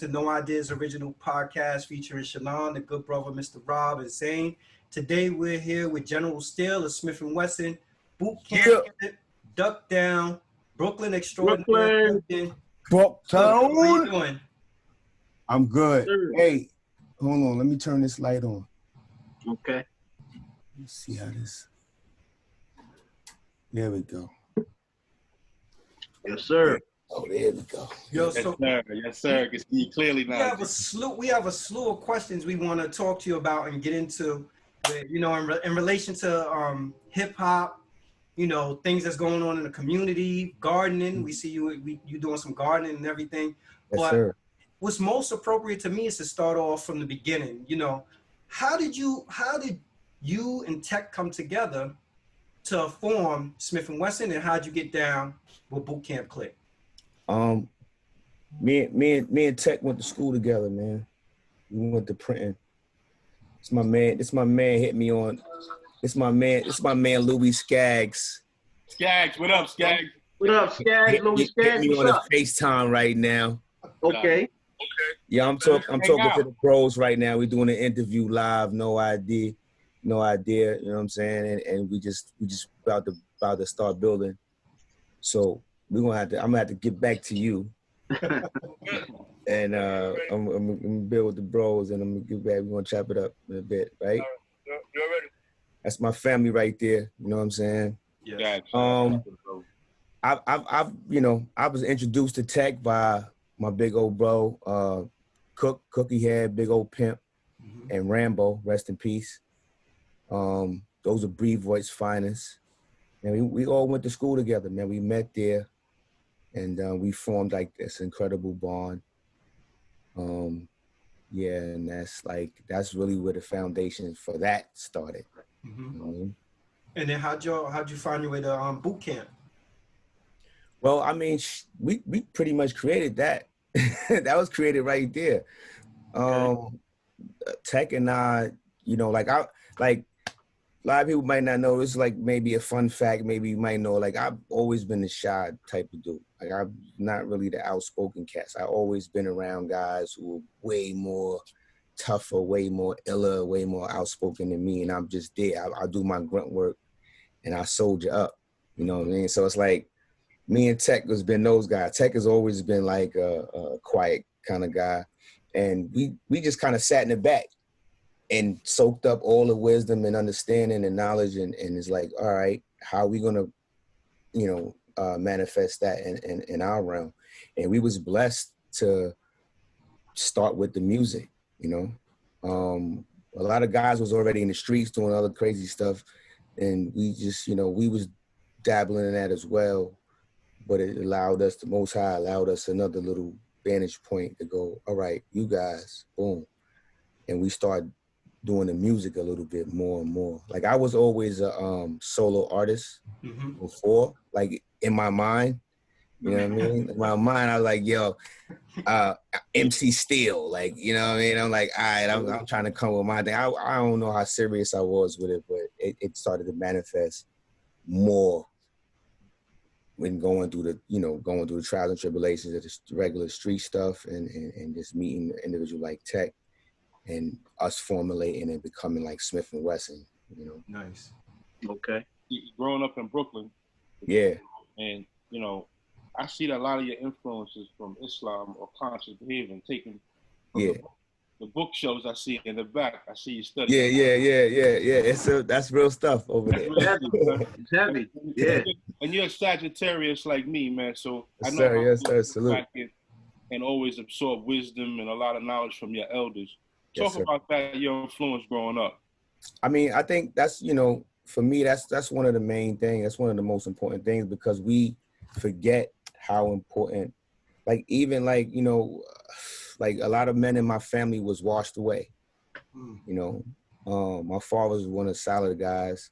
to No Ideas Original Podcast featuring Shalon, the good brother, Mr. Rob, and Zane. Today we're here with General Steele of Smith & Wesson, Boot Camp, Duck Down, Brooklyn Extraordinary. Bucktown. How you doing? I'm good. Hey, hold on. Let me turn this light on. Okay. Let's see how this. There we go. Yes, sir. Oh, there we go. Yo, Yes, sir. Can see you clearly now. We have a slew of questions we want to talk to you about and get into, you know, in relation to hip hop, you know, things that's going on in the community, gardening. We see you doing some gardening and everything. Yes, but sir. What's most appropriate to me is to start off from the beginning. You know, how did you and Tech come together to form Smith & Wesson, and how'd you get down with Boot Camp Click? Me and Tech went to school together, man. We went to printing. It's my man hit me on. It's my man Louis Skaggs. Skaggs, what up, Skaggs? What up, Skaggs? Louis Skaggs, hit me on a FaceTime right now. Okay. Yeah, I'm talking to the pros right now. We're doing an interview live, no idea, you know what I'm saying? And we just about to start building. So I'm gonna have to get back to you. And I'm gonna build with the bros, and I'm gonna get back. We're gonna chop it up in a bit, right? You ready? That's my family right there. You know what I'm saying? Yeah. I was introduced to Tech by my big old bro, Cookie Head, Big Old Pimp, and Rambo, rest in peace. Those are Bree Voigt's finest. And we all went to school together, man. We met there, and we formed like this incredible bond. And that's really where the foundation for that started. And then how'd you find your way to boot camp? Well, I mean, we pretty much created that. That was created right there. Tech and I, you know, a lot of people might not know. It's like maybe a fun fact. Maybe you might know. Like, I've always been the shy type of dude. Like, I'm not really the outspoken cats. I've always been around guys who are way more tougher, way more iller, way more outspoken than me. And I'm just there. I do my grunt work, and I soldier up. You know what I mean? So it's like me and Tech has been those guys. Tech has always been like a quiet kind of guy, and we just kind of sat in the back and soaked up all the wisdom and understanding and knowledge, and it's like, all right, how are we gonna, manifest that in our realm? And we was blessed to start with the music, you know. A lot of guys was already in the streets doing other crazy stuff, and we just, we was dabbling in that as well, but it allowed us, the Most High allowed us another little vantage point to go, all right, you guys, boom. And we started doing the music a little bit more and more. Like, I was always a solo artist before, like in my mind, you know what I mean? In my mind, I was like, yo, MC Steele, like, you know what I mean? I'm like, all right, I'm trying to come with my thing. I don't know how serious I was with it, but it started to manifest more when going through the trials and tribulations of the regular street stuff and just meeting an individual like Tech, and us formulating and becoming like Smith & Wesson, you know. Nice. Okay. Growing up in Brooklyn. Yeah. And, I see that a lot of your influences from Islam or conscious behavior and taking the bookshelves I see in the back. I see you studying. Yeah. That's real stuff over there. It's heavy. Yeah. And you're a Sagittarius like me, man. So Yes, I know sir. Yes, sir. Salute. And always absorb wisdom and a lot of knowledge from your elders. Yes, Talk about that, your influence growing up. I mean, I think that's, for me, that's one of the main things. That's one of the most important things, because we forget how important, like, even like, like a lot of men in my family was washed away. My father was one of the solid guys,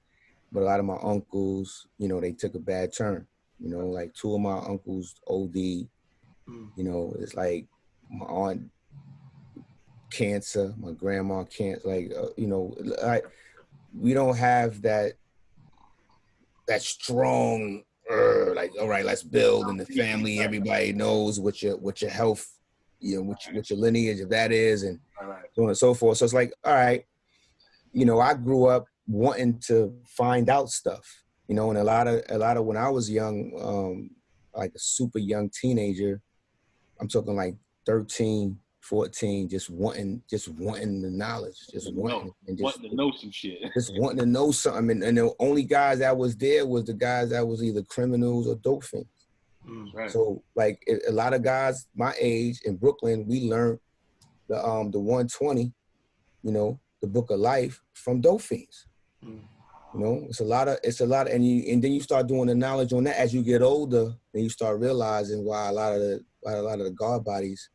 but a lot of my uncles, they took a bad turn. Like 2 of my uncles OD. It's like my aunt cancer, my grandma cancer. Like, we don't have that strong. Like, all right, let's build in the family. Everybody knows what your health you know, what your lineage of that is, and Right. so on and so forth. So it's like, all right, you know, I grew up wanting to find out stuff, you know, and a lot of when I was young, like a super young teenager, I'm talking like 13, 14, just wanting the knowledge, just wanting to know some shit. Just wanting to know something. And the only guys that was there was the guys that was either criminals or dope fiends. Right. So like a lot of guys my age in Brooklyn, we learned the 120, you know, the Book of Life from dope fiends. You know, it's a lot of, and then you start doing the knowledge on that as you get older, and you start realizing why a lot of the guard bodies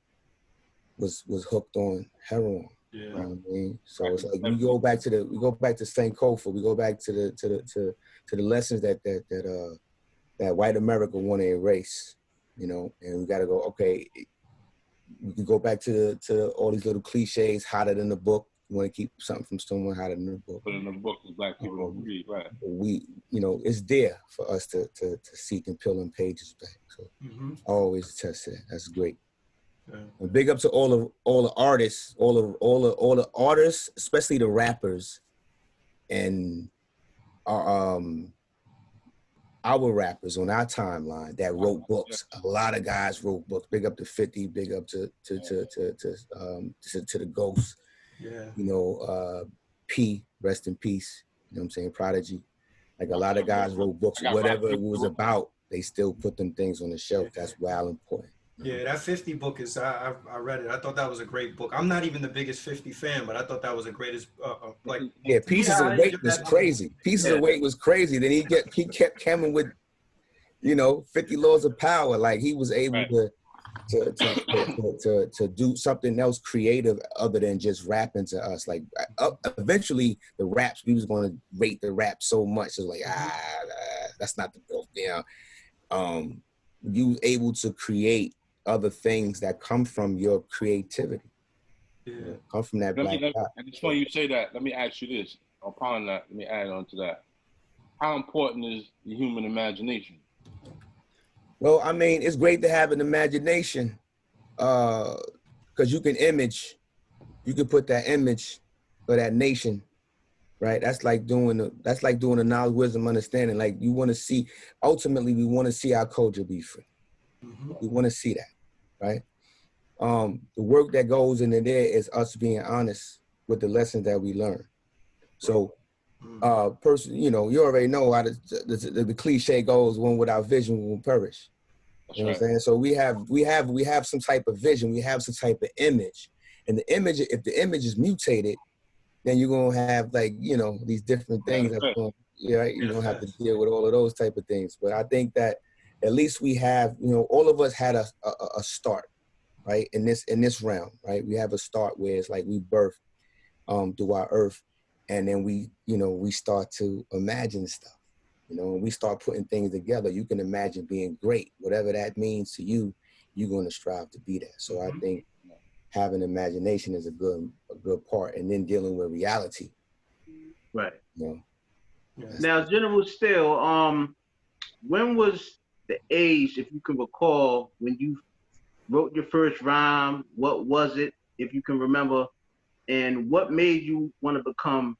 was hooked on heroin. Yeah. You know what I mean? So it's like we go back to St. Kofa, we go back to the lessons that white America want to erase, you know, and we got to go, okay, we can go back to all these little cliches, hotter than the book. You want to keep something from someone hotter than the book. But in the book, is black people don't read, right? We, you know, it's there for us to seek and peel them pages back. So I always attest to that. That's great. Yeah. And big up to all the artists, all the artists, especially the rappers, and our rappers on our timeline that wrote books. A lot of guys wrote books. Big up to 50. Big up to the Ghosts. Yeah. You know, P, rest in peace. You know what I'm saying? Prodigy. Like a lot of guys wrote books. Whatever it was about, they still put them things on the shelf. That's wild important. Yeah, that 50 book is, I read it. I thought that was a great book. I'm not even the biggest 50 fan, but I thought that was the greatest, like. Yeah, Pieces of Weight was crazy. Pieces of Weight was crazy. Then he kept coming with, you know, 50 Laws of Power. Like he was able to do something else creative other than just rapping to us. Like eventually the raps, we was going to rate the rap so much. It was like, that's not the bill. Yeah. You was able to create other things that come from your creativity. Yeah. Come from that black dot. And it's funny you say that. Let me ask you this. Upon that, let me add on to that. How important is the human imagination? Well, I mean, it's great to have an imagination, because you can put that image for that nation, right? That's like doing the knowledge, wisdom, understanding. Like you want to see, ultimately, we want to see our culture be free. We want to see that, right? The work that goes into there is us being honest with the lessons that we learn. So, you know, you already know how the cliche goes: "One without vision will perish." You know what I'm saying? So we have some type of vision, we have some type of image, and the image, if the image is mutated, then you're gonna have, like, you know, these different things that's going, right? You're gonna have to deal with all of those type of things. But I think that at least we have, you know, all of us had a start, right? In this realm, right? We have a start where it's like we birth through our earth, and then we start to imagine stuff. You know, when we start putting things together, you can imagine being great. Whatever that means to you, you're going to strive to be that. So I think having imagination is a good part, and then dealing with reality. Right. You know? Now, General Steele, when was the age, if you can recall, when you wrote your first rhyme? What was it, if you can remember? And what made you want to become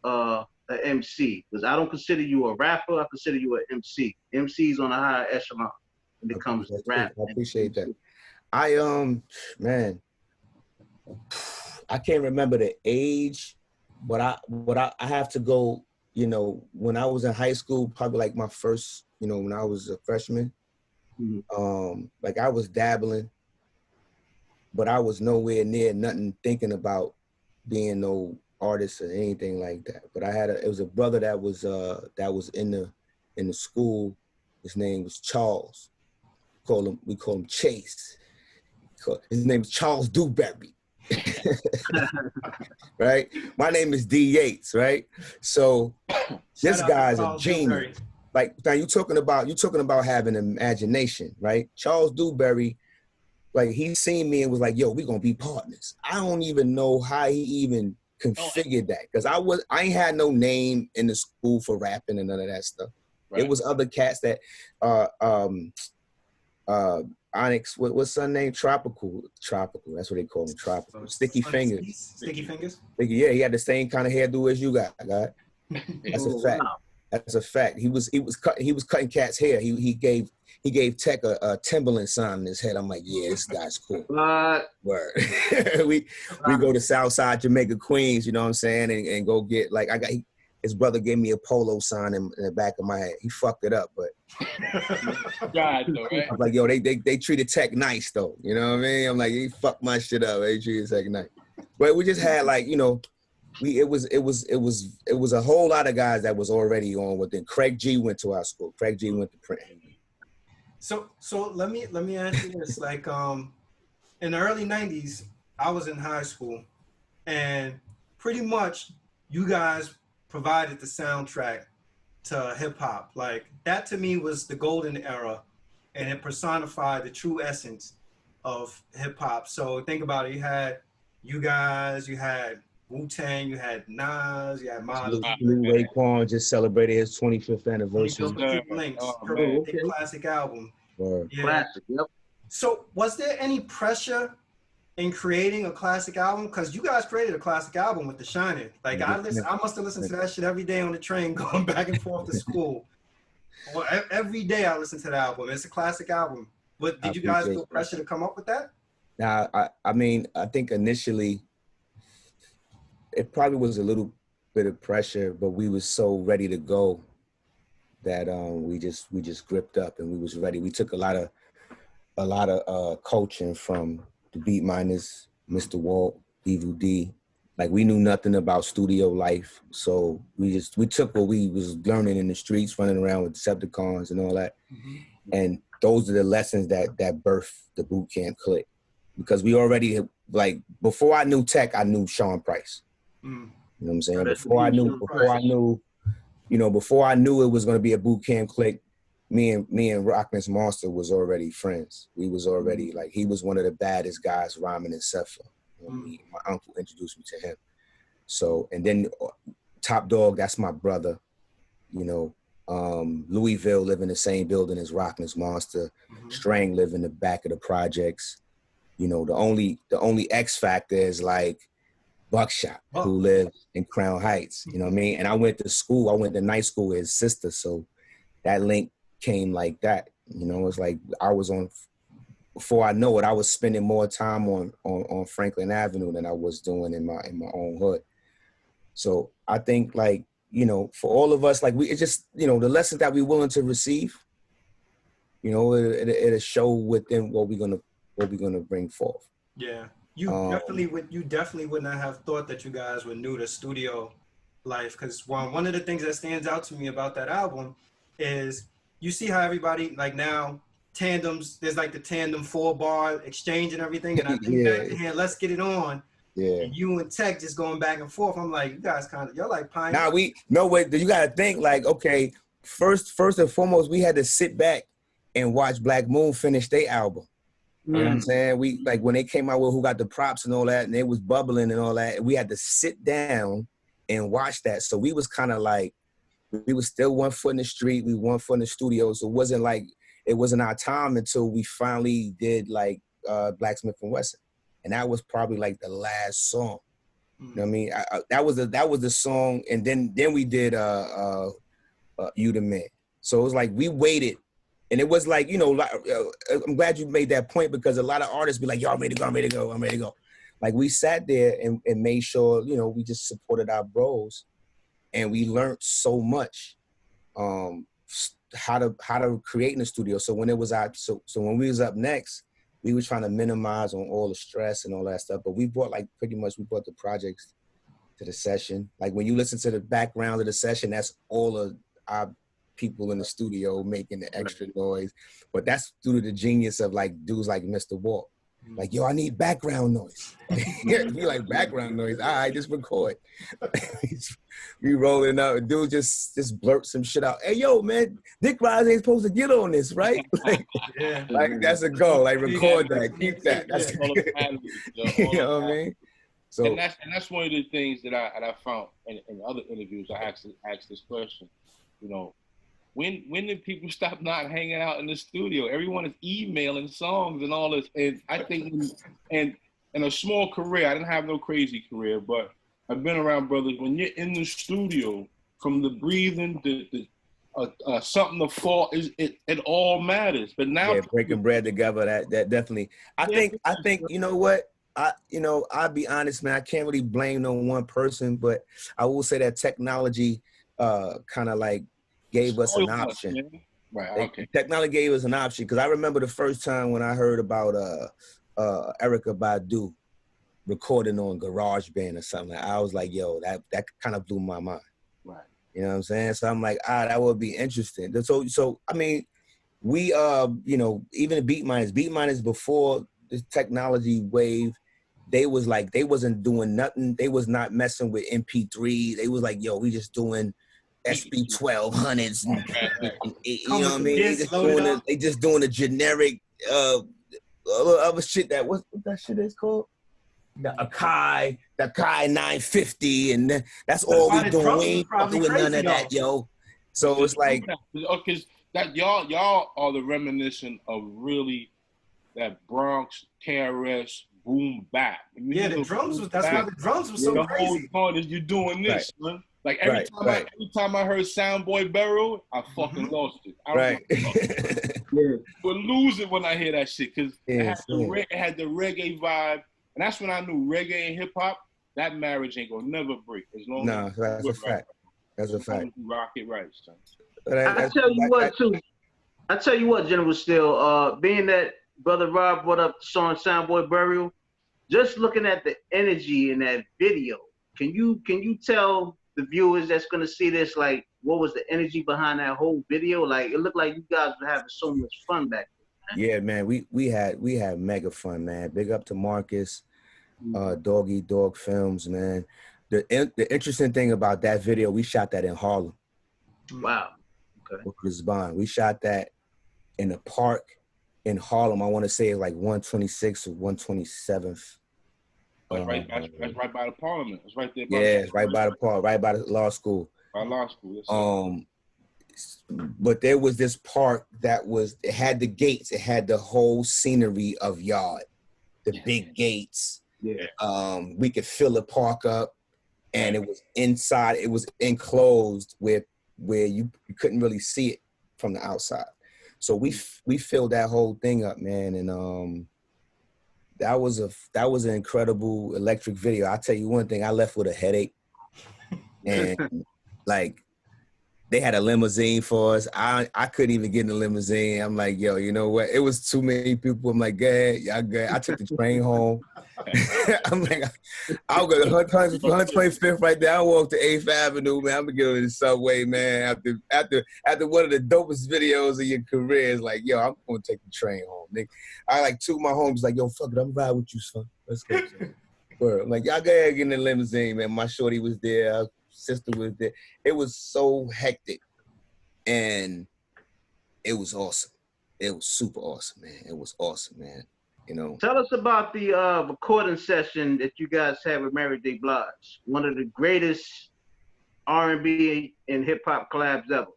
an MC? Because I don't consider you a rapper. I consider you an MC. MC's on a higher echelon when it comes to rap. I appreciate that. Man, I can't remember the age, but I have to go, you know, when I was in high school, probably like my first, you know, when I was a freshman, like I was dabbling, but I was nowhere near nothing thinking about being no artist or anything like that. But it was a brother that was in the school. His name was Charles. We call him Chase. His name is Charles Dewberry. Right? My name is D. Yates, right? So this guy's a genius. Like, now you're talking about having imagination, right? Charles Dewberry, like, he seen me and was like, yo, we gonna be partners. I don't even know how he even configured that, because I ain't had no name in the school for rapping and none of that stuff. Right. It was other cats that I Onyx, what's son name? Tropical. That's what they call him. Tropical. Sticky Fingers. Sticky Fingers. Yeah, he had the same kind of hairdo as you got. That's a fact. Wow. That's a fact. He was cutting cats' hair. He gave Tech a Timberland sign in his head. I'm like, yeah, this guy's cool. But Word. we go to Southside Jamaica, Queens. You know what I'm saying, and go get like his brother gave me a polo sign in the back of my head. He fucked it up, but God, though, right? I'm like, yo, they treated Tech nice though. You know what I mean? I'm like, he fucked my shit up. They treated Tech nice, but we just had like, you know. It was a whole lot of guys that was already on with it. Craig G went to our school. Craig G went to print. So let me ask you this. Like in the early 90s, I was in high school, and pretty much you guys provided the soundtrack to hip hop. Like that to me was the golden era, and it personified the true essence of hip hop. So think about it. You guys, you had Wu-Tang, you had Nas, you had Miles. Raekwon just celebrated his 25th anniversary. Classic album. Yeah. classic. Yep. So was there any pressure in creating a classic album? Because you guys created a classic album with The Shining. Like I must have listened to that shit every day on the train going back and forth to school. Well, every day I listen to the album. It's a classic album. But did you guys feel pressure to come up with that? Now, I mean, I think initially it probably was a little bit of pressure, but we was so ready to go that we just gripped up and we was ready. We took a lot of coaching from the beat miners, Mr. Walt, Evil D. Like we knew nothing about studio life, so we took what we was learning in the streets, running around with Decepticons and all that, and those are the lessons that birthed the boot camp clique. Because we already, like, before I knew Tech, I knew Sean Price. You know what I'm saying? Before I knew it was going to be a boot camp clique, me and Rockness Monster was already friends. We was already, like, he was one of the baddest guys rhyming in Cepha. You know, my uncle introduced me to him. So, and then Top Dog, that's my brother. You know, Louisville live in the same building as Rockness Monster. Strang live in the back of the projects. You know, the only X factor is like Buckshot, who lives in Crown Heights. You know what I mean? And I went to night school with his sister, so that link came like that. You know, it's like I was on. Before I know it, I was spending more time on Franklin Avenue than I was doing in my own hood. So I think, like, you know, for all of us, like, it's just, you know, the lessons that we're willing to receive, you know, it'll show within what we're gonna bring forth. Yeah, you definitely would not have thought that you guys were new to studio life, because one of the things that stands out to me about that album is you see how everybody, like, now tandems, there's like the tandem 4-bar exchange and everything, and I think back to here, let's get it on. Yeah, and you and Tech just going back and forth. I'm like, you guys you're like pioneers. You gotta think, like, okay, first and foremost, we had to sit back and watch Black Moon finish their album. You know what I'm saying? We, like, when they came out with Who Got the Props and all that, and they was bubbling and all that, we had to sit down and watch that. So we was kind of like, we was still one foot in the street, we one foot in the studio. So it wasn't our time until we finally did, like, Blacksmith and Wesson. And that was probably like the last song. You know what I mean? That was the song, and then we did You the Man. So it was like we waited. And it was like, you know, I'm glad you made that point, because a lot of artists be like, yo, I'm ready to go. Like, we sat there and made sure, you know, we just supported our bros, and we learned so much how to create in the studio. So when it was so when we was up next, we were trying to minimize on all the stress and all that stuff. But we brought the projects to the session. Like, when you listen to the background of the session, that's all of our people in the studio making the extra noise. But that's due to the genius of, like, dudes like Mr. Walt. Like, yo, I need background noise. We like, background noise. All right, just record. We rolling up, and dude just blurt some shit out. Hey, yo, man, Dick Rise ain't supposed to get on this, right? Like, like, that's a go. Like, record that, keep that. That's you know what I mean? So, and that's one of the things that I found in other interviews. I asked this question. You know, when did people stop not hanging out in the studio? Everyone is emailing songs and all this. And I think, and in a small career, I didn't have no crazy career, but I've been around brothers. When you're in the studio, from the breathing, something to fall, it all matters. But now, breaking bread together, that definitely. I think you know what. I'll be honest, man. I can't really blame no one person, but I will say that technology kind of like gave us an option. Right. Okay. Technology gave us an option because I remember the first time when I heard about Erykah Badu recording on GarageBand or something. I was like, yo, that kind of blew my mind. Right. You know what I'm saying? So I'm like, that would be interesting. So I mean, we even Beat Miners before this technology wave, they wasn't doing nothing. They was not messing with MP3. They was like, yo, we just doing SB 1200s. You know what I mean? They just doing a generic other shit what that shit is called? The Akai 950, and that's all we doing. We ain't doing none of that, yo. So it's like, because that y'all are the reminiscent of really that Bronx KRS boom bap. Yeah, the drums was that's why the drums was so crazy. The whole point is you're doing this, man. Like every time I heard Soundboy Burial, I fucking lost it. We're losing when I hear that shit because it had the reggae vibe, and that's when I knew reggae and hip hop. That marriage ain't gonna never break as long as that's a fact. That's a fact. Rock it right, son. I tell you what, General Steele, being that Brother Rob brought up the song Soundboy Burial, just looking at the energy in that video, can you tell the viewers that's gonna see this, like, what was the energy behind that whole video? Like, it looked like you guys were having so much fun back then, man. Yeah, man, we had mega fun, man. Big up to Marcus, Doggy Dog Films, man. The interesting thing about that video, we shot that in Harlem. Wow. Okay. With Chris Bond. We shot that in a park in Harlem. I want to say it's like 126th or 127th. That's right by the Parliament. It's right there. It's right by the park, right by the law school. By law school. Yes, but there was this park it had the gates. It had the whole scenery of yard, the big gates. Yeah. We could fill the park up, and it was inside. It was enclosed where you couldn't really see it from the outside. So we filled that whole thing up, man, and that was an incredible electric video. I'll tell you one thing, I left with a headache. And like they had a limousine for us. I couldn't even get in the limousine. I'm like, yo, you know what? It was too many people. I'm like, go ahead, y'all go ahead. I took the train home. I'm like, I'll go to 125th right there. I walk to 8th Avenue, man. I'm gonna get on the subway, man. After one of the dopest videos of your career, is like, yo, I'm gonna take the train home. I like two of my homies like, yo, fuck it, I'm riding with you, son. Let's go. I'm like, y'all go ahead and get in the limousine, man. My shorty was there, our sister was there. It was so hectic, and it was awesome. It was super awesome, man. It was awesome, man. You know. Tell us about the recording session that you guys had with Mary J. Blige, one of the greatest R&B and hip hop collabs ever.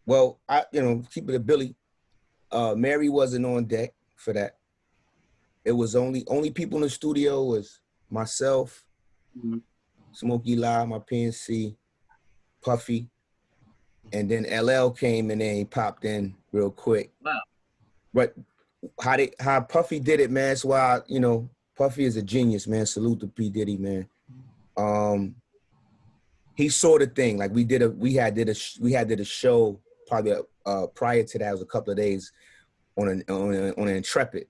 Well, keep it a Billy. Mary wasn't on deck for that. It was only people in the studio was myself, Smokey La, my PNC, Puffy, and then LL came and then he popped in real quick. Wow. But how Puffy did it, man, that's why, Puffy is a genius, man. Salute to P. Diddy, man. He saw the thing. Like we did a show probably prior to that. It was a couple of days on an Intrepid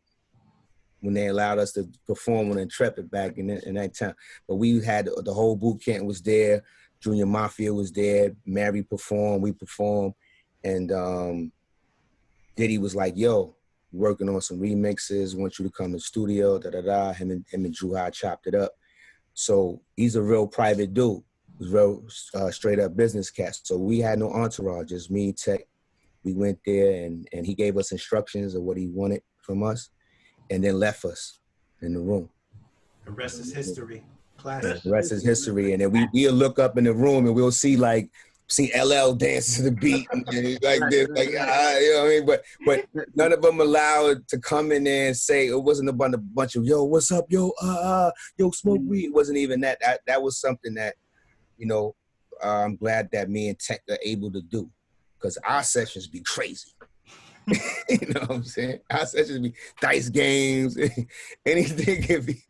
when they allowed us to perform on Intrepid back in that time. But we had the whole boot camp was there. Junior Mafia was there. Mary performed. We performed, and Diddy was like, "Yo, working on some remixes. Want you to come to the studio." Him and Drew High chopped it up. So he's a real private dude. He's real straight up business cat. So we had no entourage, just me, Tech. We went there and he gave us instructions of what he wanted from us, and then left us in the room. The rest is history. Classic. The rest is history. And then we'll look up in the room and we'll see like see LL dance to the beat and like this, like you know what I mean. But none of them allowed to come in there and say it wasn't a bunch of yo, what's up, yo, smoke weed. It wasn't even that. That was something that, you know, I'm glad that me and Tech are able to do, because our sessions be crazy. You know what I'm saying? Our sessions be dice games. Anything can be,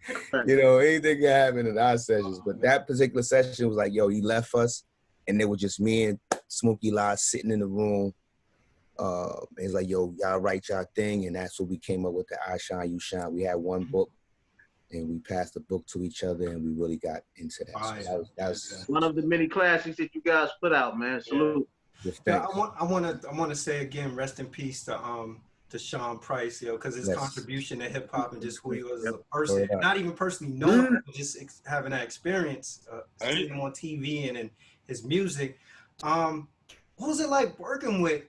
you know, anything can happen in our sessions. But that particular session was like, yo, he left us, and it was just me and Smokey Live sitting in the room. It's like, yo, y'all write y'all thing, and that's what we came up with, the I Shine, You Shine. We had one book, and we passed the book to each other, and we really got into that. So that was one of the many classics that you guys put out, man. Salute. Yeah, I want to say again, rest in peace to Sean Price, because his contribution to hip hop and just who he was as a person, not even personally knowing him, but just having that experience, seeing him on TV and in his music. What was it like working with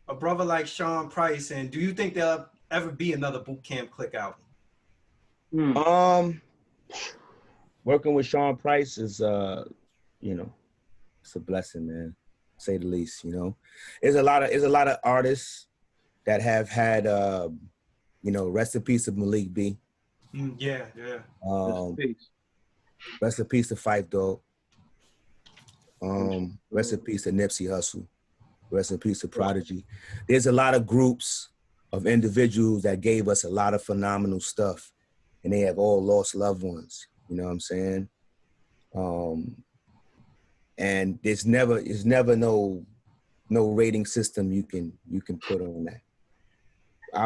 a brother like Sean Price, and do you think there'll ever be another Boot Camp Click album? Working with Sean Price is, you know, it's a blessing, man. Say the least, you know. There's a lot of artists that have had, you know, rest in peace to Malik B. Yeah. Rest in peace to Phife Dawg. Rest in peace to Nipsey Hussle. Rest in peace to Prodigy. There's a lot of groups of individuals that gave us a lot of phenomenal stuff, and they have all lost loved ones. You know what I'm saying? And there's never no rating system you can put on that.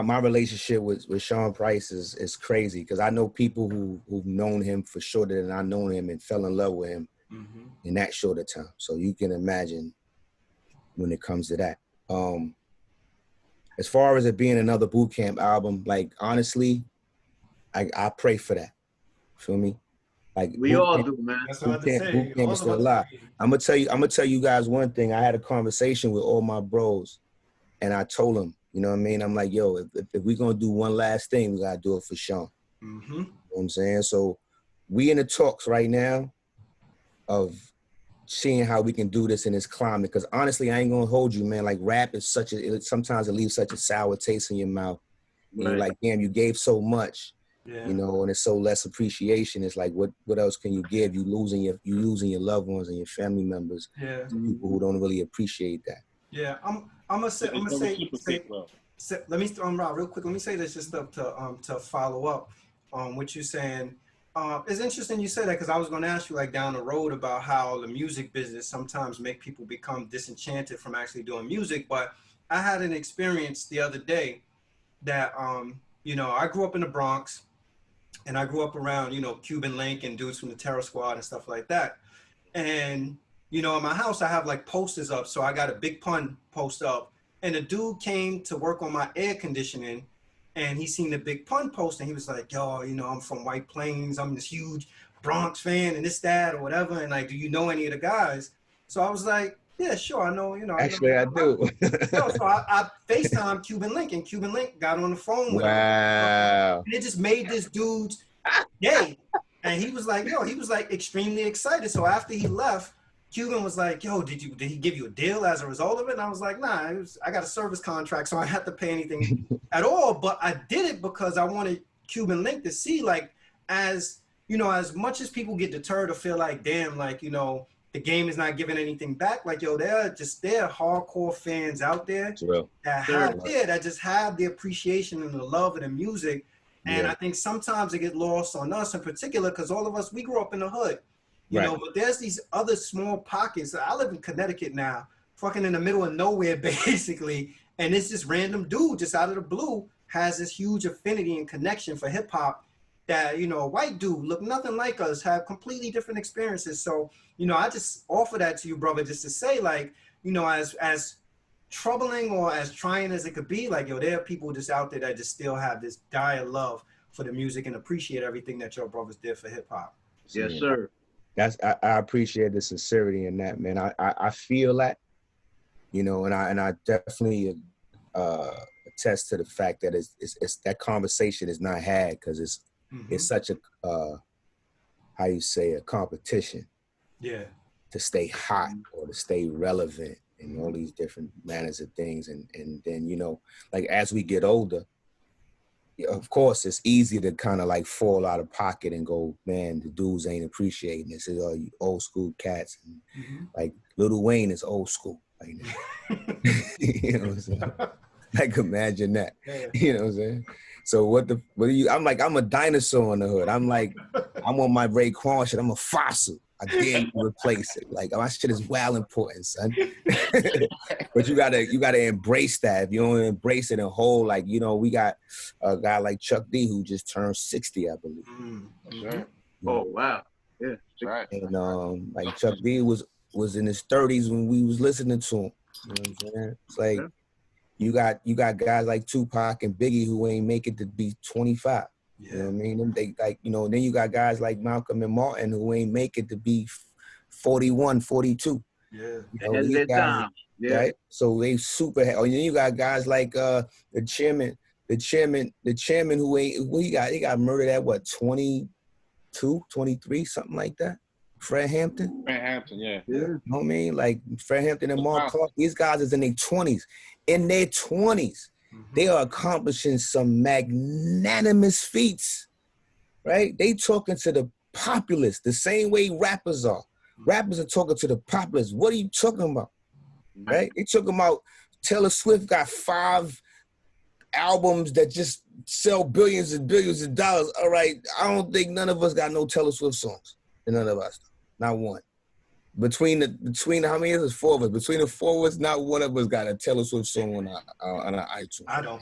My relationship with Sean Price is crazy, because I know people who've known him for shorter than I known him and fell in love with him in that shorter time. So you can imagine when it comes to that. As far as it being another Boot Camp album, like honestly, I pray for that. Feel me? Like we all do, man. That's what I say. Boot Camp is still alive. I'm gonna tell you guys one thing. I had a conversation with all my bros, and I told them, you know what I mean? I'm like, yo, if we're gonna do one last thing, we gotta do it for Sean. You know what I'm saying? So we in the talks right now of seeing how we can do this in this climate. Because honestly, I ain't gonna hold you, man. Like rap is sometimes it leaves such a sour taste in your mouth. And you're like, damn, you gave so much. Yeah. You know, and it's so less appreciation. It's like, what else can you give? You losing your loved ones and your family members. Yeah. To people who don't really appreciate that. Yeah, I'm gonna say let me Rob, real quick. Let me say this just to follow up on what you're saying. It's interesting you say that, because I was gonna ask you like down the road about how the music business sometimes make people become disenchanted from actually doing music. But I had an experience the other day that you know, I grew up in the Bronx. And I grew up around, you know, Cuban Link and dudes from the Terror Squad and stuff like that. And, you know, in my house, I have like posters up. So I got a Big Pun poster up. And a dude came to work on my air conditioning, and he seen the Big Pun poster, and he was like, yo, you know, I'm from White Plains. I'm this huge Bronx fan and this, that, or whatever. And like, do you know any of the guys? So I was like, yeah, sure. I know, you know. Actually, I do. So I FaceTime Cuban Link, and Cuban Link got on the phone with him. Wow. And it just made this dude's day. And he was like, yo, he was like extremely excited. So after he left, Cuban was like, yo, did he give you a deal as a result of it? And I was like, nah, I got a service contract, so I had to pay anything at all. But I did it because I wanted Cuban Link to see, like, as, you know, as much as people get deterred or feel like, damn, like, you know, the game is not giving anything back. Like, yo, there are hardcore fans out there that just have the appreciation and the love of the music. And I think sometimes it gets lost on us in particular, because all of us, we grew up in the hood, you know, but there's these other small pockets. I live in Connecticut now, fucking in the middle of nowhere, basically. And it's this random dude just out of the blue has this huge affinity and connection for hip hop that, you know, a white dude, look nothing like us, have completely different experiences. So, you know, I just offer that to you, brother, just to say, like, you know, as troubling or as trying as it could be, like, yo, there are people just out there that just still have this dire love for the music and appreciate everything that your brothers did for hip hop. Yes, sir. I appreciate the sincerity in that, man. I feel that, you know, and I definitely attest to the fact that it's that conversation is not had, because it's such a how you say, a competition. Yeah. to stay hot or to stay relevant and all these different manners of things. And then, you know, like as we get older, of course, it's easy to kind of like fall out of pocket and go, man, the dudes ain't appreciating this. It's all you old school cats. And like Lil Wayne is old school. Like, you know what I'm saying? Like, imagine that. You know what I'm saying? So what do you, I'm like, I'm a dinosaur in the hood. I'm like, I'm on my Raekwon shit. I'm a fossil. I dare you to replace it. Like, my shit is well important, son. But you gotta embrace that. If you don't embrace it and hold, like, you know, we got a guy like Chuck D who just turned 60, I believe. Right. Oh, wow. Yeah. Right. And like Chuck D was in his 30s when we was listening to him. You know what I'm saying? It's like, you got guys like Tupac and Biggie who ain't make it to be 25. You know what I mean? They like, you know, then you got guys like Malcolm and Martin who ain't make it to be 41, 42. Yeah. You know, And their time. Yeah. Right? So they super. Oh, then you got guys like the chairman who he got murdered at what, 22, 23, something like that. Fred Hampton. Fred Hampton, yeah. You know what I mean? Like Fred Hampton and Mark Clark, these guys is in their 20s. In their 20s, they are accomplishing some magnanimous feats, right? They talking to the populace the same way rappers are. Rappers are talking to the populace. What are you talking about, right? They talking about Taylor Swift got 5 albums that just sell billions and billions of dollars. All right, I don't think none of us got no Taylor Swift songs. None of us, not one. Between how many is it? 4 of us. Between the 4 of us, not one of us got a Taylor Swift song on our iTunes. I don't.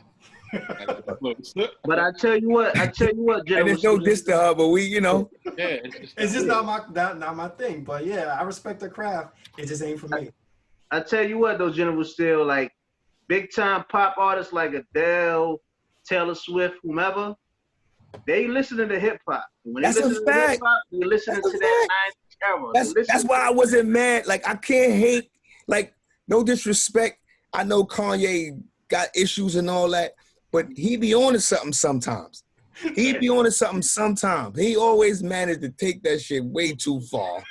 But I tell you what, and General. there's no diss to her, but we, you know. Yeah, it's just not my thing. But yeah, I respect the craft. It just ain't for me. I tell you what, though, General Steele, like big time pop artists like Adele, Taylor Swift, whomever, they listening to hip hop. When That's they a listen fact. to hip hop, they listening to that 90s era. That's why I wasn't mad. Like, I can't hate. Like, no disrespect. I know Kanye got issues and all that, but he be on to something sometimes. He be on to something sometimes. He always managed to take that shit way too far.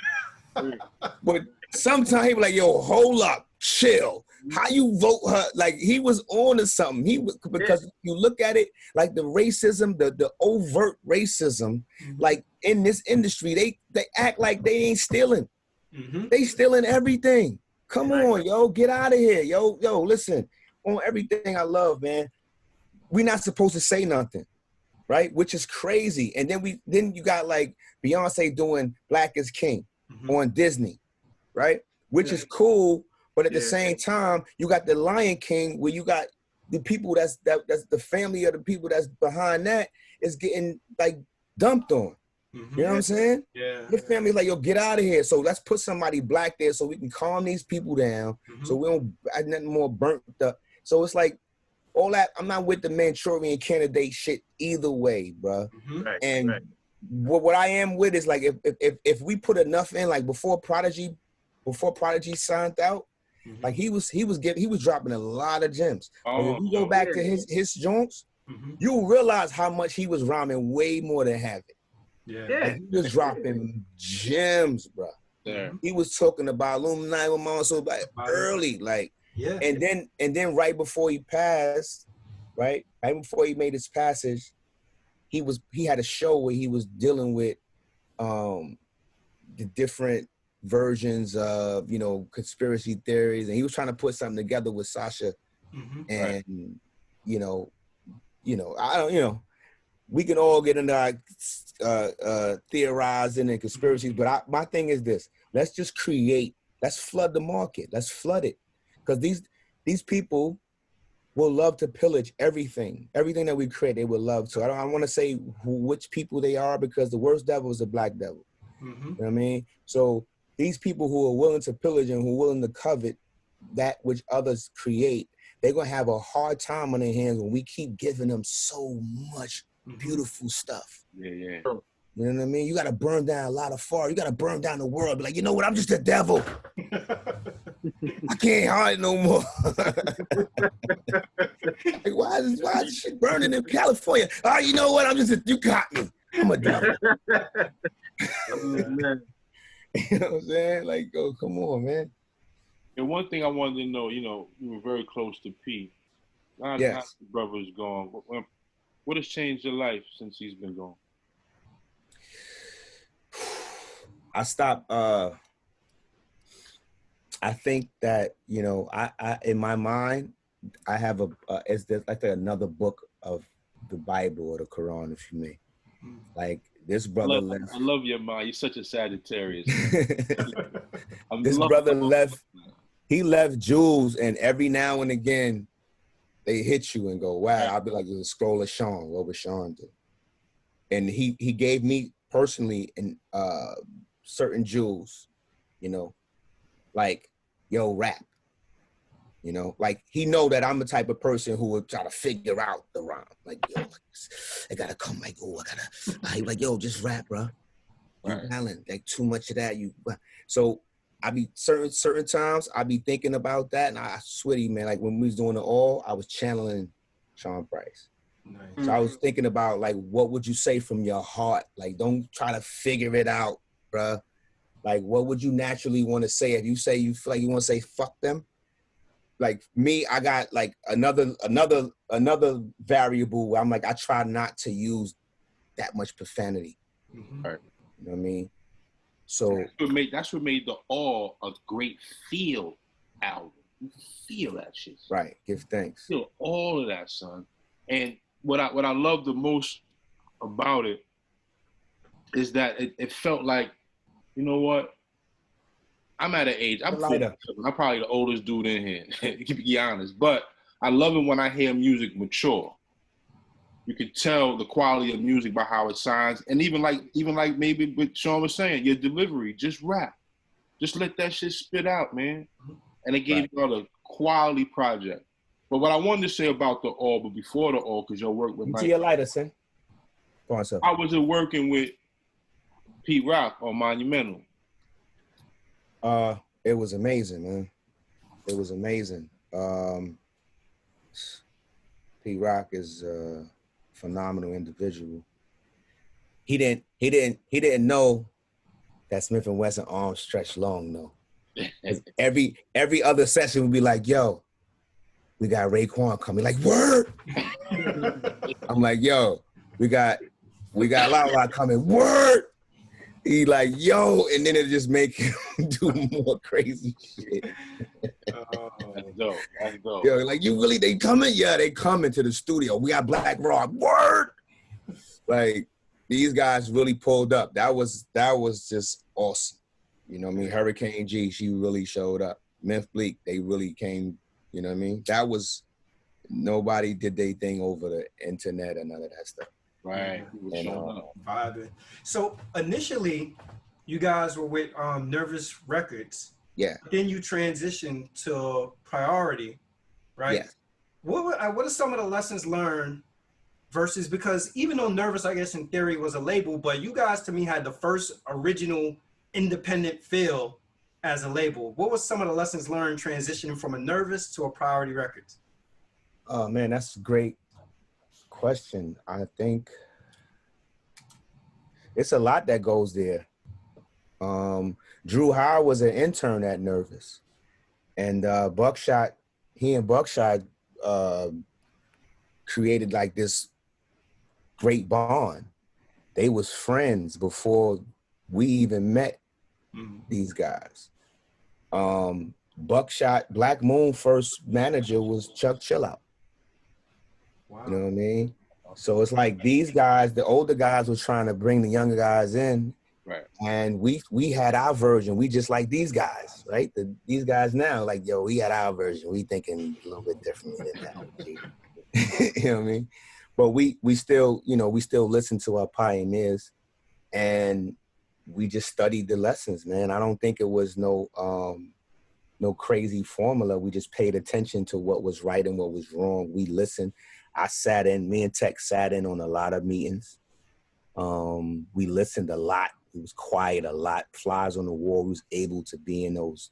But sometimes he be like, yo, hold up, chill. How you vote her? Like, he was on to something. Because you look at it, like the racism, the overt racism, like in this industry, they act like they ain't stealing. They stealing everything. Come on, yo, get out of here. Yo, listen, on everything I love, man, we not supposed to say nothing, right? Which is crazy. And then you got like Beyonce doing Black is King on Disney, right? Which is cool. But at the same time, you got the Lion King, where you got the people that's the family of the people that's behind that is getting like dumped on. You know what I'm saying? Yeah. Your family like, yo, get out of here. So let's put somebody black there so we can calm these people down, so we don't have nothing more burnt up. So it's like all that. I'm not with the Manchurian Candidate shit either way, bro. And what I am with is like if we put enough in, like before Prodigy signed out. Like he was dropping a lot of gems. If you go back to his joints, you'll realize how much he was rhyming way more than Havoc. Like, he was dropping gems, bro. He was talking about Illuminati with Mama so early, like, and then right before he passed, right before he made his passage, he had a show where he was dealing with the different versions of, you know, conspiracy theories, and he was trying to put something together with Sasha, and you know, I don't, you know, we can all get into our theorizing and conspiracies, but my thing is this: let's just create, let's flood the market, let's flood it, because these people will love to pillage everything that we create. They will love to. I don't want to say which people they are, because the worst devil is the black devil. You know what I mean? So these people who are willing to pillage and who are willing to covet that which others create, they're going to have a hard time on their hands when we keep giving them so much beautiful stuff. You know what I mean? You got to burn down a lot of far. You got to burn down the world. Be like, you know what? I'm just a devil. I can't hide no more. Like, why is this shit burning in California? Oh, you know what? You got me. I'm a devil. You know what I'm saying? Like, oh, come on, man. And one thing I wanted to know, you were very close to Pete. Now Yes. the brother is gone. What has changed your life since he's been gone? I stopped. I think that, I in my mind, I have it's like another book of the Bible or the Quran, if you may. Like this brother left. I love your mind. You're such a Sagittarius. This brother left. He left jewels, and every now and again, they hit you and go, "Wow!" I'll be like, "There's a scroll of Sean. What would Sean do?" And he gave me personally in certain jewels, like, yo, rap. Like he know that I'm the type of person who would try to figure out the rhyme. Like, yo, I gotta come. Like, oh, I like, yo, just rap, bro. You talent, like too much of that. So I be certain times I be thinking about that, and I swear to you, man, like when we was doing it all, I was channeling Sean Price. Nice. So I was thinking about like, what would you say from your heart? Like, don't try to figure it out, bro. Like, what would you naturally want to say if you say you feel like you want to say fuck them? Like me, I got like another variable where I'm like, I try not to use that much profanity. Mm-hmm. Right. You know what I mean? So that's what made the All a great feel album. You feel that shit. Son. Right. Give thanks. You feel all of that, son. And what I love the most about it is that it felt like, you know what? I'm at an age. I'm probably the oldest dude in here, to be honest. But I love it when I hear music mature. You can tell the quality of music by how it sounds, and even like maybe what Sean was saying, your delivery, just rap, just let that shit spit out, man. And it gave you all a quality project. But what I wanted to say about the All, but before the All, because your work with Mike, your lighter, son. Go on, sir. I was working with Pete Rock on Monumental. It was amazing, man. It was amazing. Pete Rock is a phenomenal individual. He didn't know that Smith & Wesson arms stretched long, though. Every other session would be like, yo, we got Raekwon coming. Like, word. I'm like, yo, we got La coming. Word. He like, yo, and then it just make him do more crazy shit. That's dope. That's dope. Yo, like, you really, they coming? Yeah, they coming to the studio. We got Black Rock. Word. Like, these guys really pulled up. That was just awesome. You know what I mean? Hurricane G, she really showed up. Memphis Bleak, they really came, you know what I mean? That was, nobody did their thing over the internet and none of that stuff. Right. And, so initially, you guys were with Nervous Records. Yeah. Then you transitioned to Priority, right? Yeah. What are some of the lessons learned versus, because even though Nervous, I guess in theory was a label, but you guys to me had the first original independent feel as a label. What was some of the lessons learned transitioning from a Nervous to a Priority Records? Oh man, that's great question. I think it's a lot that goes there. Drew Howard was an intern at Nervous, and Buckshot created like this great bond. They was friends before we even met these guys. Buckshot, Black Moon first manager was Chuck Chillout. Wow. You know what I mean? So it's like these guys, the older guys were trying to bring the younger guys in. Right. And we had our version. We just like these guys, right? These guys now, like, yo, we had our version. We thinking a little bit differently than that. You know what I mean? But we still listen to our pioneers, and we just studied the lessons, man. I don't think it was no crazy formula. We just paid attention to what was right and what was wrong. We listened. Me and Tech sat in on a lot of meetings. We listened a lot. It was quiet a lot. Flies on the wall. We was able to be in those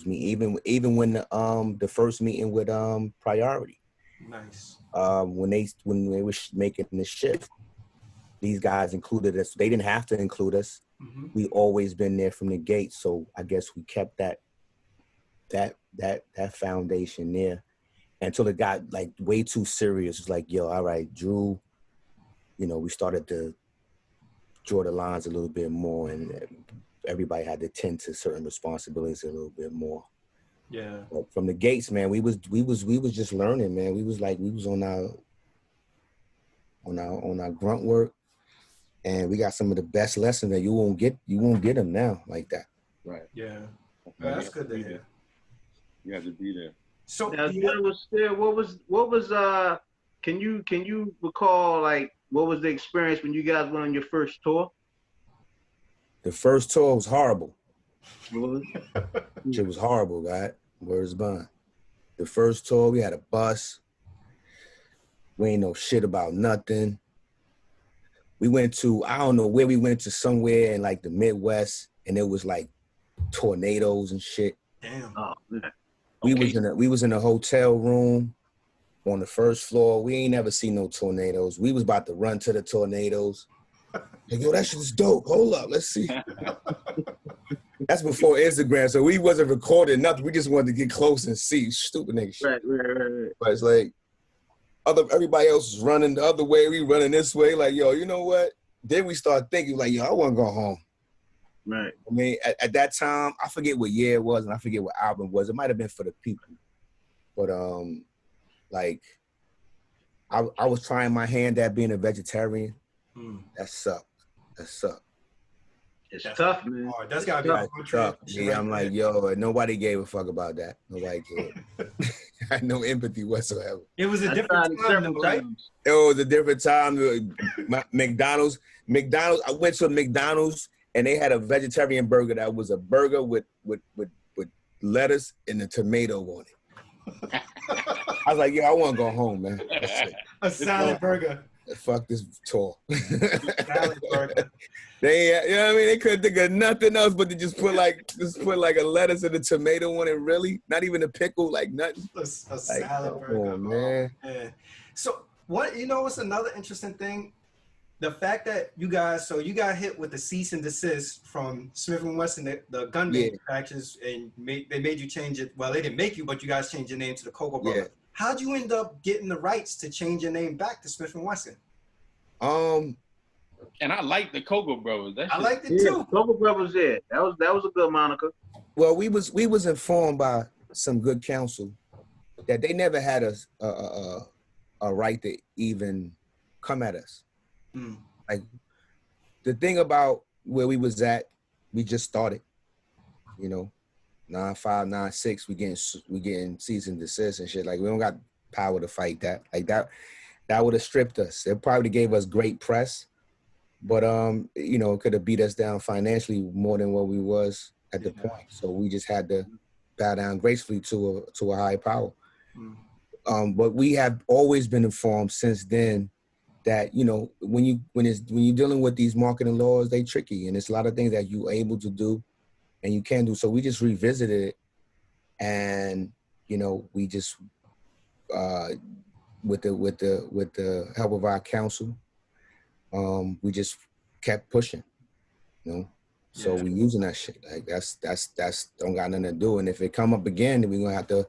meetings. Even when the first meeting with Priority. Nice. When they were making the shift, these guys included us. They didn't have to include us. we always been there from the gate. So I guess we kept that foundation there until it got like way too serious. It's like, yo, all right, Drew, you know, we started to draw the lines a little bit more, and everybody had to tend to certain responsibilities a little bit more. Yeah. But from the gates, man, we was just learning, man. We was on our grunt work, and we got some of the best lessons that you won't get them now like that. Right. Yeah. That's good to hear. You have to be there. So now, what was can you recall, like, what was the experience when you guys went on your first tour? The first tour was horrible. Really? It was horrible, God. Where's bond? The first tour, we had a bus. We ain't know shit about nothing. We went to, I don't know where we went to, somewhere in like the Midwest, and it was like tornadoes and shit. Damn. Oh, man. We was in a hotel room on the first floor. We ain't never seen no tornadoes. We was about to run to the tornadoes. Like, yo, that shit is dope. Hold up, let's see. That's before Instagram, so we wasn't recording nothing. We just wanted to get close and see stupid nigga shit. Right. But it's like everybody else is running the other way. We running this way. Like, yo, you know what? Then we start thinking like, yo, I want to go home. Right. I mean, at that time, I forget what year it was, and I forget what album it was. It might have been For the People, but like, I was trying my hand at being a vegetarian. That sucked. It's tough, man. Hard. That's gotta be tough. Yeah, I'm like, yo, nobody gave a fuck about that. Nobody cared. I had no empathy whatsoever. It was a different time, though, right? It was a different time. McDonald's. I went to McDonald's and they had a vegetarian burger that was a burger with lettuce and a tomato on it. I was like, yo, I want to go home, man. A salad burger. Fuck this tour. Salad burger. They, you know what I mean? They couldn't think of nothing else but to just put like a lettuce and a tomato on it. Really, not even a pickle, like nothing. A salad burger, man. Yeah. So what? You know, what's another interesting thing? The fact that you got hit with the cease and desist from Smith & Wesson, the gun manufacturers, and they made you change it. Well, they didn't make you, but you guys changed your name to the Cocoa Brothers. Yeah. How'd you end up getting the rights to change your name back to Smith & Wesson? And I like the Cocoa Brothers. I liked it too. Cocoa Brothers, yeah. That was a good moniker. Well, we was informed by some good counsel that they never had a right to even come at us. Like, the thing about where we was at, we just started, you know, 9-5, 9-6, we getting cease and desist and shit. Like, we don't got power to fight that. Like, that would have stripped us. It probably gave us great press, but you know, it could have beat us down financially more than what we was at the point. So we just had to bow down gracefully to a high power. But we have always been informed since then that, you know, when you're dealing with these marketing laws, they tricky, and it's a lot of things that you're able to do and you can do. So we just revisited it, and, you know, we just with the help of our counsel, we just kept pushing, you know. So we using that shit. Like, that's don't got nothing to do. And if it come up again, then we're gonna have to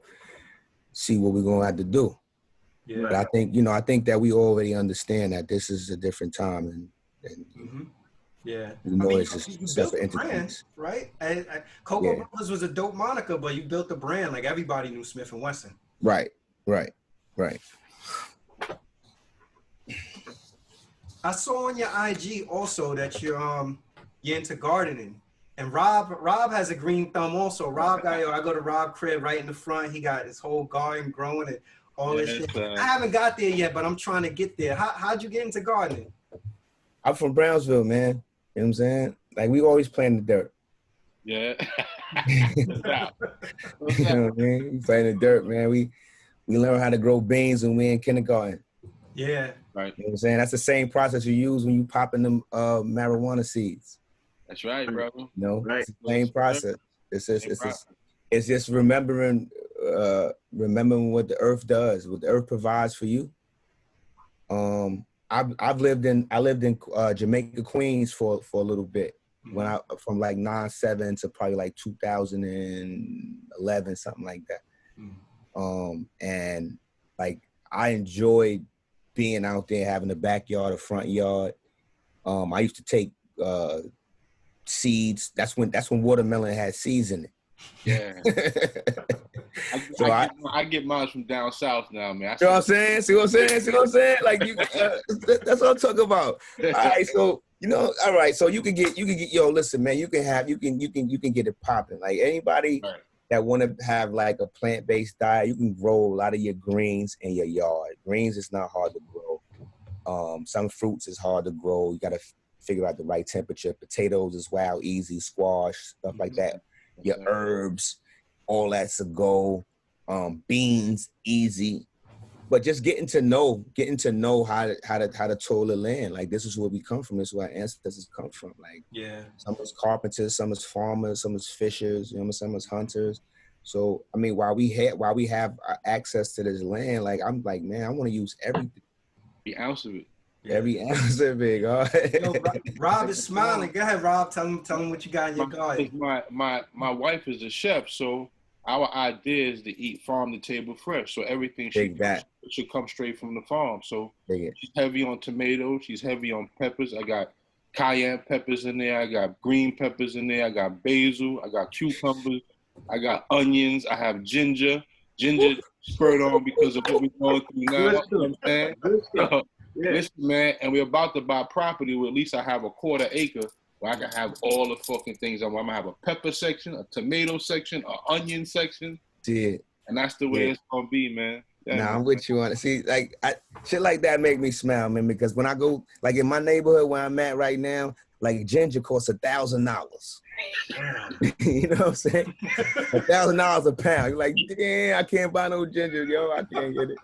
see what we're gonna have to do. Yeah. But I think that we already understand that this is a different time, and yeah, you know, it's just separate entities, right? Cocoa Brothers was a dope moniker, but you built the brand. Like, everybody knew Smith & Wesson. Right. I saw on your IG also that you're into gardening. And Rob has a green thumb also. Rob got, I go to Rob crib right in the front. He got his whole garden growing and all this shit. I haven't got there yet, but I'm trying to get there. How'd you get into gardening? I'm from Brownsville, man. You know what I'm saying? Like, we always play in the dirt. Yeah. You know what I mean? We play in the dirt, man. We learn how to grow beans when we in kindergarten. Yeah. Right. You know what I'm saying? That's the same process you use when you popping them marijuana seeds. That's right, bro. You know, right. It's the same process. It's just remembering what the earth does, what the earth provides for you. I lived in Jamaica, Queens for a little bit. when I from like 9/7 to probably like 2011, something like that. And like I enjoyed being out there, having a backyard, a front yard. I used to take seeds. That's when watermelon had seeds in it. Yeah. So I get mine from down south now, man. You know what I'm saying? See what I'm saying? Like you, that's what I'm talking about. All right, so all right, so you can get yo. Listen, man, you can get it popping. Like anybody that want to have like a plant-based diet, you can grow a lot of your greens in your yard. Greens is not hard to grow. Some fruits is hard to grow. You got to figure out the right temperature. Potatoes is wild easy. Squash, stuff like that. Your herbs, all that's a go. Beans, easy. But just getting to know how to toil the land. Like this is where we come from. This is where our ancestors come from. Like some is carpenters, some is farmers, some is fishers, some is hunters. So I mean, while we have access to this land, like I'm like, man, I want to use everything. Every ounce of it. Every ounce of it, God. Yo, Rob is smiling. Go ahead, Rob. Tell him what you got in your garden. My wife is a chef, so our idea is to eat farm to table fresh. So everything should come straight from the farm. So she's heavy on tomatoes. She's heavy on peppers. I got cayenne peppers in there. I got green peppers in there. I got basil. I got cucumbers. I got onions. I have ginger. Ginger spurred on because of what we're going through now. You know what I'm saying? Listen, man, and we're about to buy property where at least I have a 1/4 acre where I can have all the fucking things. I'm gonna have a pepper section, a tomato section, an onion section. And that's the way it's gonna be, man. I'm with you on it. See, like shit like that make me smile, man, because when I go, like in my neighborhood where I'm at right now, like ginger costs $1,000. You know what I'm saying? $1,000 a pound. You're like, damn, I can't buy no ginger, yo. I can't get it.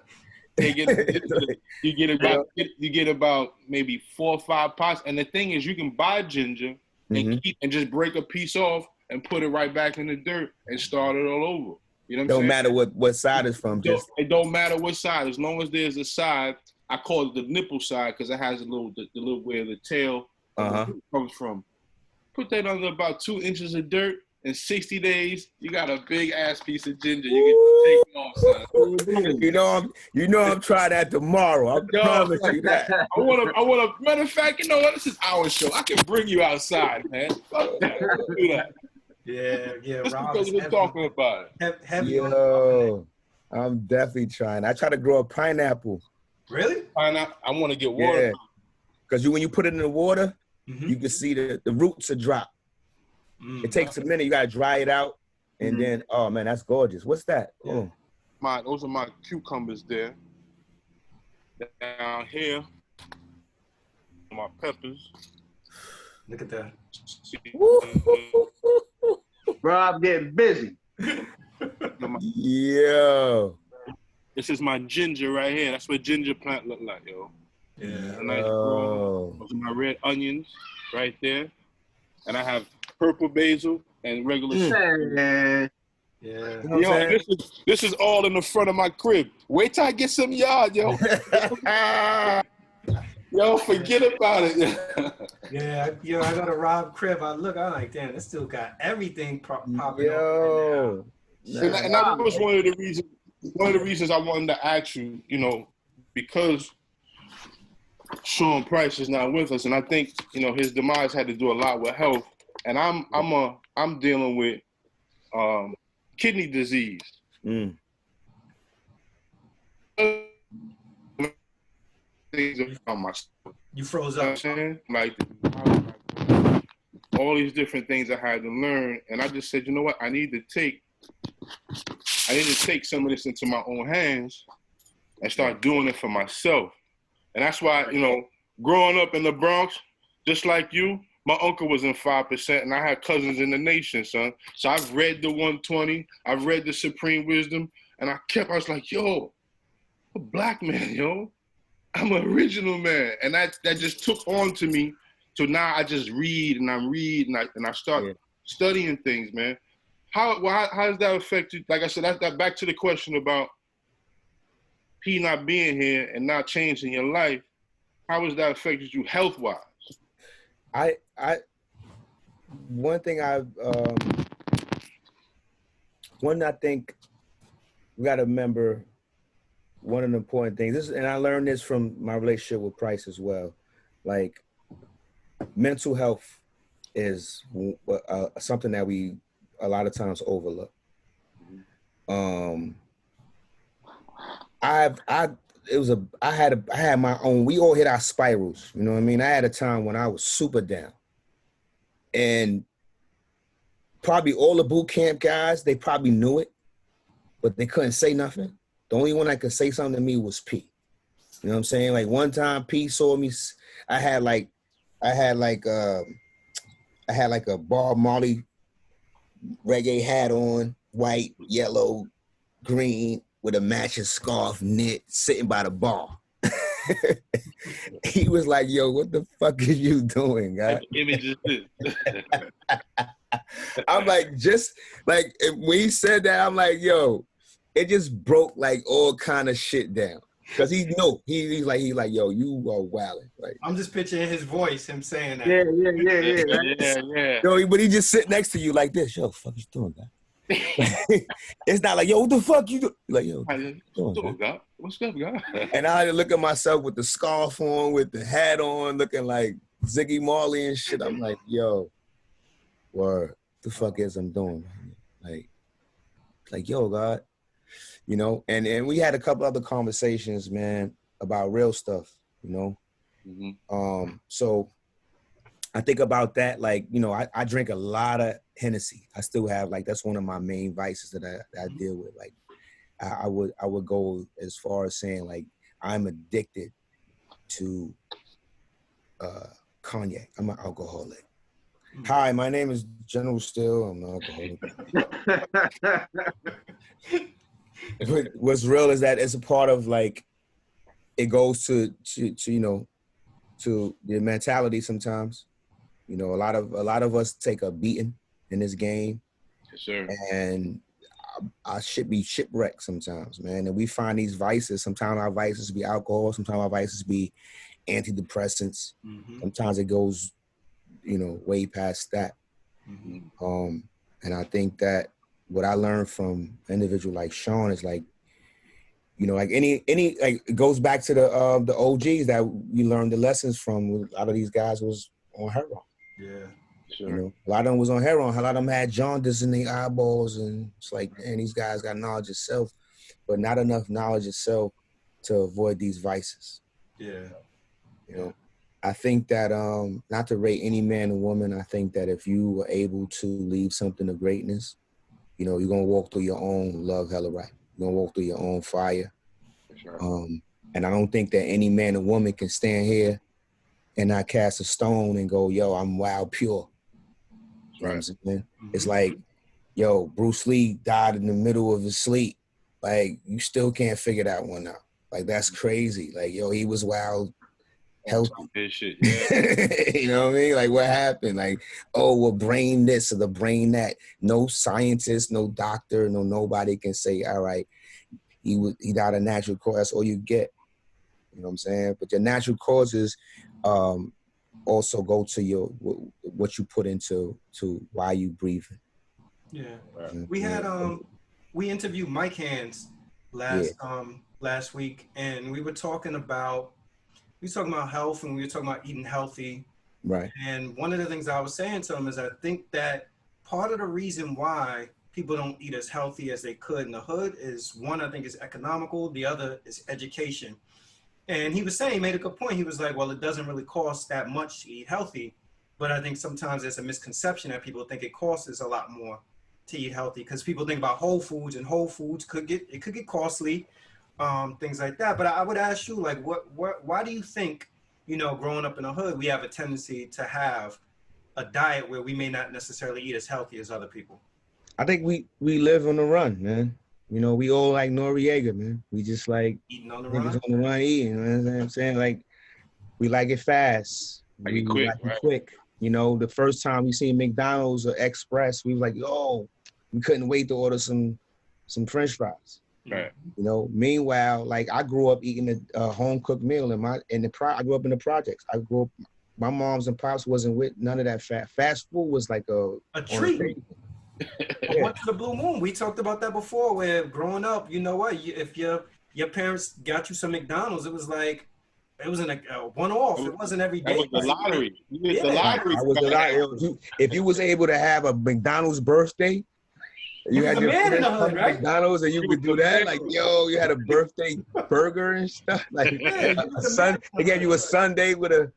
You get about maybe 4 or 5 pots, and the thing is, you can buy ginger and just break a piece off and put it right back in the dirt and start it all over. You know what I'm saying? Don't matter what side it's from. It don't matter what side, as long as there's a side. I call it the nipple side because it has the little where the tail comes from. Put that under about 2 inches of dirt. In 60 days, you got a big ass piece of ginger. You can take off, son. You know I'm trying that tomorrow. I promise you that. I want to. Matter of fact, you know what? This is our show. I can bring you outside, man. Fuck that. Do that. Yeah. Just because we're talking about it. Yo, I'm definitely trying. I try to grow a pineapple. Really? Pineapple. I want to get water. Because when you put it in the water, you can see the roots are drop. It takes a minute. You gotta dry it out, and then oh man, that's gorgeous. What's that? Oh, those are my cucumbers there. Down here, my peppers. Look at that. Rob getting busy. Yo. This is my ginger right here. That's what ginger plant look like, yo. Yeah. Nice those are my red onions right there, and I have purple basil and regular. Yeah. Yo, this is all in the front of my crib. Wait till I get some yard, yo. Yo, forget about it. I got a Rob crib. I'm like, damn, this still got everything popping up. Yo. And that was one of the reasons I wanted to ask you, because Sean Price is not with us, and I think, his demise had to do a lot with health. And I'm dealing with kidney disease. You froze up. Like all these different things I had to learn, and I just said, you know what? I need to take some of this into my own hands and start doing it for myself. And that's why, growing up in the Bronx, just like you. My uncle was in 5%, and I had cousins in the nation, son. So I've read the 120, I've read the Supreme Wisdom, and I was like, yo, I'm a black man, yo. I'm an original man. And that just took on to me. So now I just read, and I start studying things, man. How does that affect you? Like I said, that back to the question about P not being here and not changing your life. How has that affected you health-wise? one thing I think we got to remember, one of the important things, and I learned this from my relationship with Price as well, like mental health is something that we a lot of times overlook. I had my own, we all hit our spirals, you know what I mean? I had a time when I was super down, and probably all the boot camp guys, they probably knew it, but they couldn't say nothing. The only one that could say something to me was P. You know what I'm saying? Like one time P saw me, I had like a Bob Marley reggae hat on, white, yellow, green, with a matching scarf knit, sitting by the bar. He was like, yo, what the fuck are you doing, guy? Image is this. I'm like, just like when he said that, I'm like, yo, it just broke like all kind of shit down. Cause he's like, yo, you are wilding. Like, I'm just picturing his voice, him saying that. Yeah. Yo, but he just sit next to you like this. Yo, what the fuck you doing, guy? It's not like, yo, what the fuck you do? Like, yo, what's up, guy? And I had to look at myself with the scarf on, with the hat on, looking like Ziggy Marley and shit. I'm like, yo, word, the fuck is I'm doing? Like, yo, God, you know. And we had a couple other conversations, man, about real stuff, you know. Mm-hmm. So I think about that, like, you know, I drink a lot of Hennessy. I still have, like, that's one of my main vices that I deal with. Like, I would go as far as saying, like, I'm addicted to cognac. I'm an alcoholic. Hi, my name is General Steele. I'm an alcoholic. But what's real is that it's a part of, like, it goes to you know, to the mentality sometimes. You know, a lot of us take a beating in this game. Yes, sir. And I should be shipwrecked sometimes, man. And we find these vices. Sometimes our vices be alcohol. Sometimes our vices be antidepressants. Mm-hmm. Sometimes it goes, you know, way past that. Mm-hmm. And I think that what I learned from an individual like Sean is, like, you know, like any like, it goes back to the OGs that we learned the lessons from. A lot of these guys was on heroin. Yeah. Sure. You know, a lot of them was on heroin. A lot of them had jaundice in their eyeballs, and it's like, man, these guys got knowledge of self, but not enough knowledge of self to avoid these vices. Yeah. You know, I think that not to rate any man or woman, I think that if you were able to leave something of greatness, you know, you're gonna walk through your own love hella right. You're gonna walk through your own fire. Sure. And I don't think that any man or woman can stand here and not cast a stone and go, yo, I'm wild pure. You know what I'm saying? Mm-hmm. It's like, yo, Bruce Lee died in the middle of his sleep. Like, you still can't figure that one out. Like, that's crazy. Like, yo, he was wild healthy. This shit, yeah. You know what I mean? Like, what happened? Like, oh, well, brain this or the brain that. No scientist, no doctor, nobody can say, all right, he died of natural cause. That's all you get. You know what I'm saying? But your natural causes also go to your what you put into why you breathing. Yeah. Right. We had we interviewed Mike Hands last week, and we were talking about health, and we were talking about eating healthy. Right. And one of the things I was saying to him is, I think that part of the reason why people don't eat as healthy as they could in the hood is, one, I think, is economical. The other is education. And he was saying, he made a good point. He was like, well, it doesn't really cost that much to eat healthy. But I think sometimes there's a misconception that people think it costs a lot more to eat healthy, because people think about Whole Foods, and Whole Foods could get costly, things like that. But I would ask you, like, why do you think, you know, growing up in the hood, we have a tendency to have a diet where we may not necessarily eat as healthy as other people? I think we live on the run, man. You know, we all like Noriega, man. We just like Eating on the niggas run. on the run eating. You know what I'm saying? Like, we like it fast. Like we it quick, like right? it quick. You know, the first time we seen McDonald's or Express, we was like, yo, we couldn't wait to order some French fries. Right. You know, meanwhile, like, I grew up eating a home cooked meal I grew up in the projects. I grew up my moms and pops wasn't with none of that fast food was like a treat. I went to the Blue Moon. We talked about that before, where growing up, you know what, if your parents got you some McDonald's, it was like, it was a one-off. It wasn't every day. That was the lottery. Yeah. The lottery. I was the lottery. If you was able to have a McDonald's birthday, you had your man in the friends hood, come to right? McDonald's and you could do that. Like, yo, you had a birthday burger and stuff. Like they gave you a Sunday with a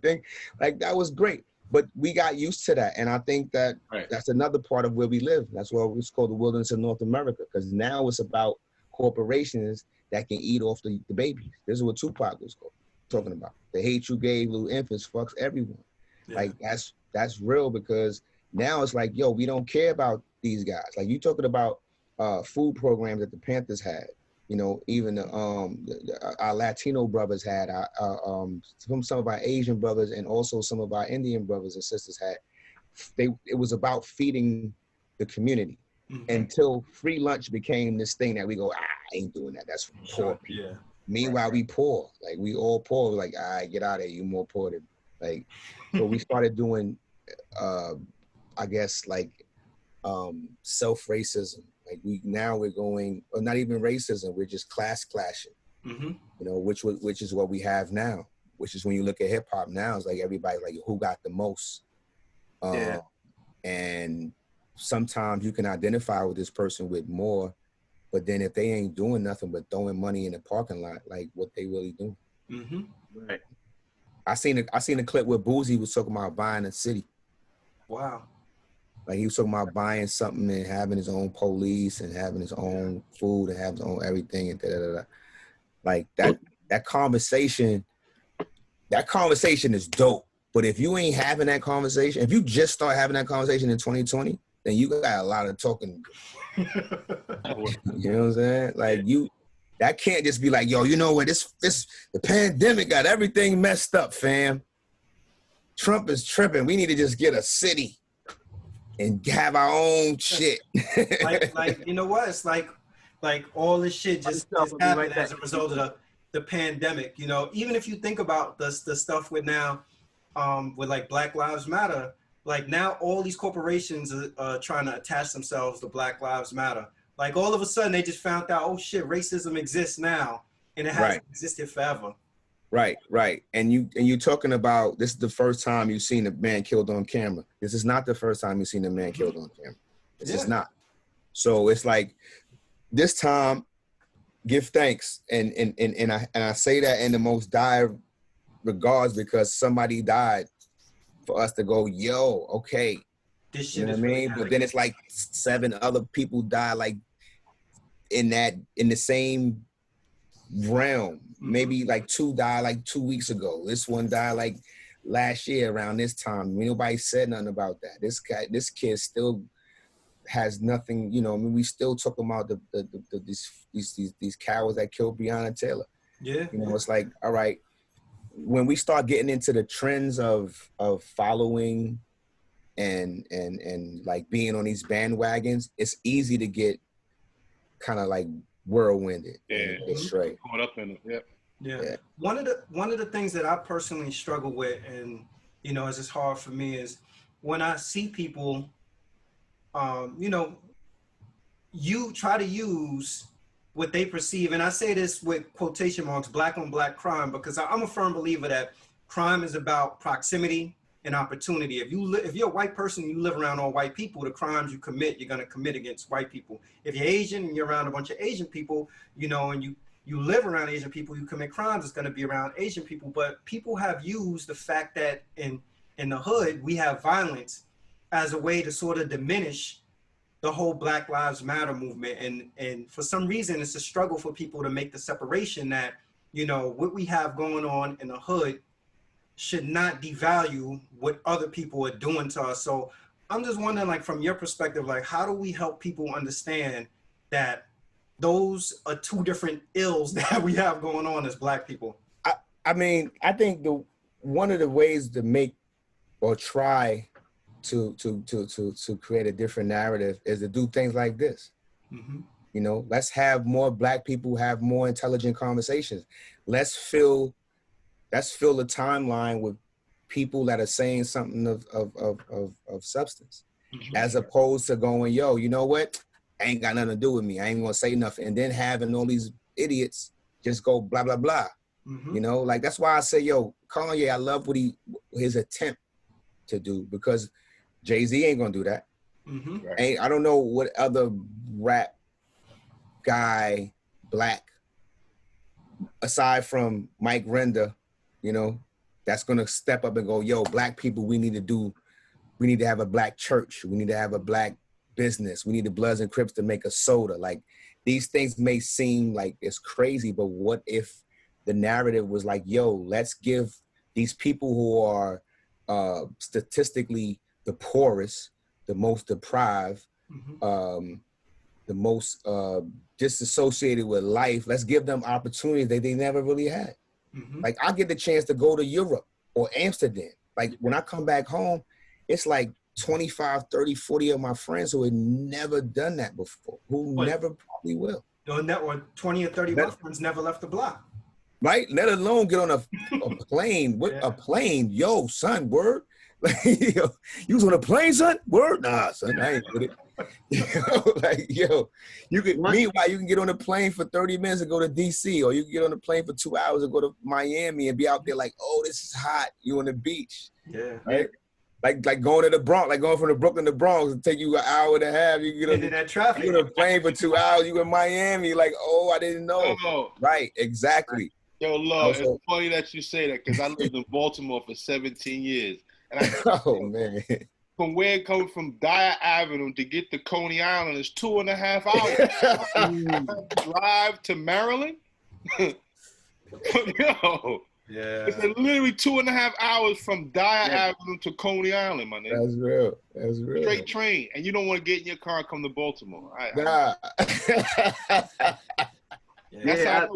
thing. Like, that was great. But we got used to that. And I think that that's another part of where we live. That's why it's called the wilderness of North America. Because now it's about corporations that can eat off the babies. This is what Tupac was talking about. The hate you gave little infants fucks everyone. Yeah. Like, that's real, because now it's like, yo, we don't care about these guys. Like, you talking about food programs that the Panthers had. You know, even our Latino brothers had, some of our Asian brothers, and also some of our Indian brothers and sisters had. It was about feeding the community. Mm-hmm. Until free lunch became this thing that we go, I ain't doing that. That's for poor people. Yeah. Meanwhile, we poor. Like, we all poor. We're like, get out of here. You more poor than, like. So we started doing, I guess, like, self-racism. Like, we're going, or not even racism. We're just class clashing. Mm-hmm. You know, which is what we have now. Which is when you look at hip hop now, it's like everybody like, who got the most. And sometimes you can identify with this person with more, but then if they ain't doing nothing but throwing money in the parking lot, like, what they really doing? Mm-hmm. Right. I seen a clip where Boozy was talking about buying a city. Wow. Like, he was talking about buying something and having his own police and having his own food and having his own everything and da-da-da-da. Like, that conversation is dope. But if you ain't having that conversation, if you just start having that conversation in 2020, then you got a lot of talking. You know what I'm saying? Like, that can't just be like, yo, you know what? The pandemic got everything messed up, fam. Trump is tripping. We need to just get a city and have our own shit. like you know what? It's like all this shit just happened as a result of the pandemic. You know, even if you think about the stuff with now, with like Black Lives Matter. Like, now all these corporations are trying to attach themselves to Black Lives Matter. Like, all of a sudden they just found out, oh shit, racism exists now, and it hasn't existed forever. Right. And you talking about, this is the first time you've seen a man killed on camera. This is not the first time you've seen a man killed on camera. This is not. So it's like, this time, give thanks. And I say that in the most dire regards, because somebody died for us to go, yo, okay. This shit, you know what I mean? But then it's like 7 other people die, like, in the same realm. Mm-hmm. Maybe like 2 died like 2 weeks ago. This one died like last year around this time. Nobody said nothing about that. This kid still has nothing, you know. I mean, we still talk about these cowards that killed Breonna Taylor. Yeah. You know, it's like, all right, when we start getting into the trends of following and like being on these bandwagons, it's easy to get kind of like whirlwinded. Yeah. And straight. Caught up in it. Yep. Yeah. One of the things that I personally struggle with, and you know, it's hard for me, is when I see people, you know, you try to use what they perceive, and I say this with quotation marks, black on black crime, because I'm a firm believer that crime is about proximity and opportunity. If you're a white person, you live around all white people, the crimes you commit, you're going to commit against white people. If you're Asian and you're around a bunch of Asian people, you know, and you live around Asian people, you commit crimes, it's going to be around Asian people. But people have used the fact that in the hood, we have violence as a way to sort of diminish the whole Black Lives Matter movement. And for some reason, it's a struggle for people to make the separation that, you know, what we have going on in the hood should not devalue what other people are doing to us. So I'm just wondering, like, from your perspective, like, how do we help people understand that those are 2 different ills that we have going on as Black people? I mean, I think one of the ways to make or try to create a different narrative is to do things like this. Mm-hmm. You know, let's have more Black people have more intelligent conversations. Let's fill let's fill the timeline with people that are saying something of substance, as opposed to going, yo, you know what? Ain't got nothing to do with me. I ain't gonna say nothing. And then having all these idiots just go blah, blah, blah. You know, like that's why I say, yo, Kanye, I love what his attempt to do, because Jay-Z ain't gonna do that. I don't know what other rap guy, black, aside from Mike Render, you know, that's gonna step up and go, yo, black people, we need to have a black church. We need to have a black business. We need the Bloods and Crips to make a soda. Like, these things may seem like it's crazy, but what if the narrative was like, yo, let's give these people who are statistically the poorest, the most deprived, the most disassociated with life, let's give them opportunities that they never really had. Like, I get the chance to go to Europe or Amsterdam. Like, when I come back home, it's like 25, 30, 40 of my friends who had never done that before, who never probably will. Or 20 or 30 of my friends never left the block. Right? Let alone get on a plane. What a plane. Yo, son, word? Like, yo, you was on a plane, son? Word? Nah, son, I ain't with it. You could, meanwhile, you can get on a plane for 30 minutes and go to DC, or you can get on a plane for 2 hours and go to Miami and be out there like, oh, this is hot. You on the beach. Yeah. Right? Like going to the Bronx, like going from the Brooklyn to Bronx, it take you an hour and a half. You get on that traffic. You on a plane for 2 hours. You in Miami, like, oh, I didn't know. Right, exactly. Yo, Lord, it's funny that you say that, because I lived in Baltimore for 17 years. And oh, man. From where it comes from Dyer Avenue to get to Coney Island is 2.5 hours. Drive to Maryland? Yo. Yeah. It's literally 2.5 hours from Dyer Avenue to Coney Island, my nigga. That's real. That's real. Straight train. And you don't want to get in your car and come to Baltimore. Nah. That's how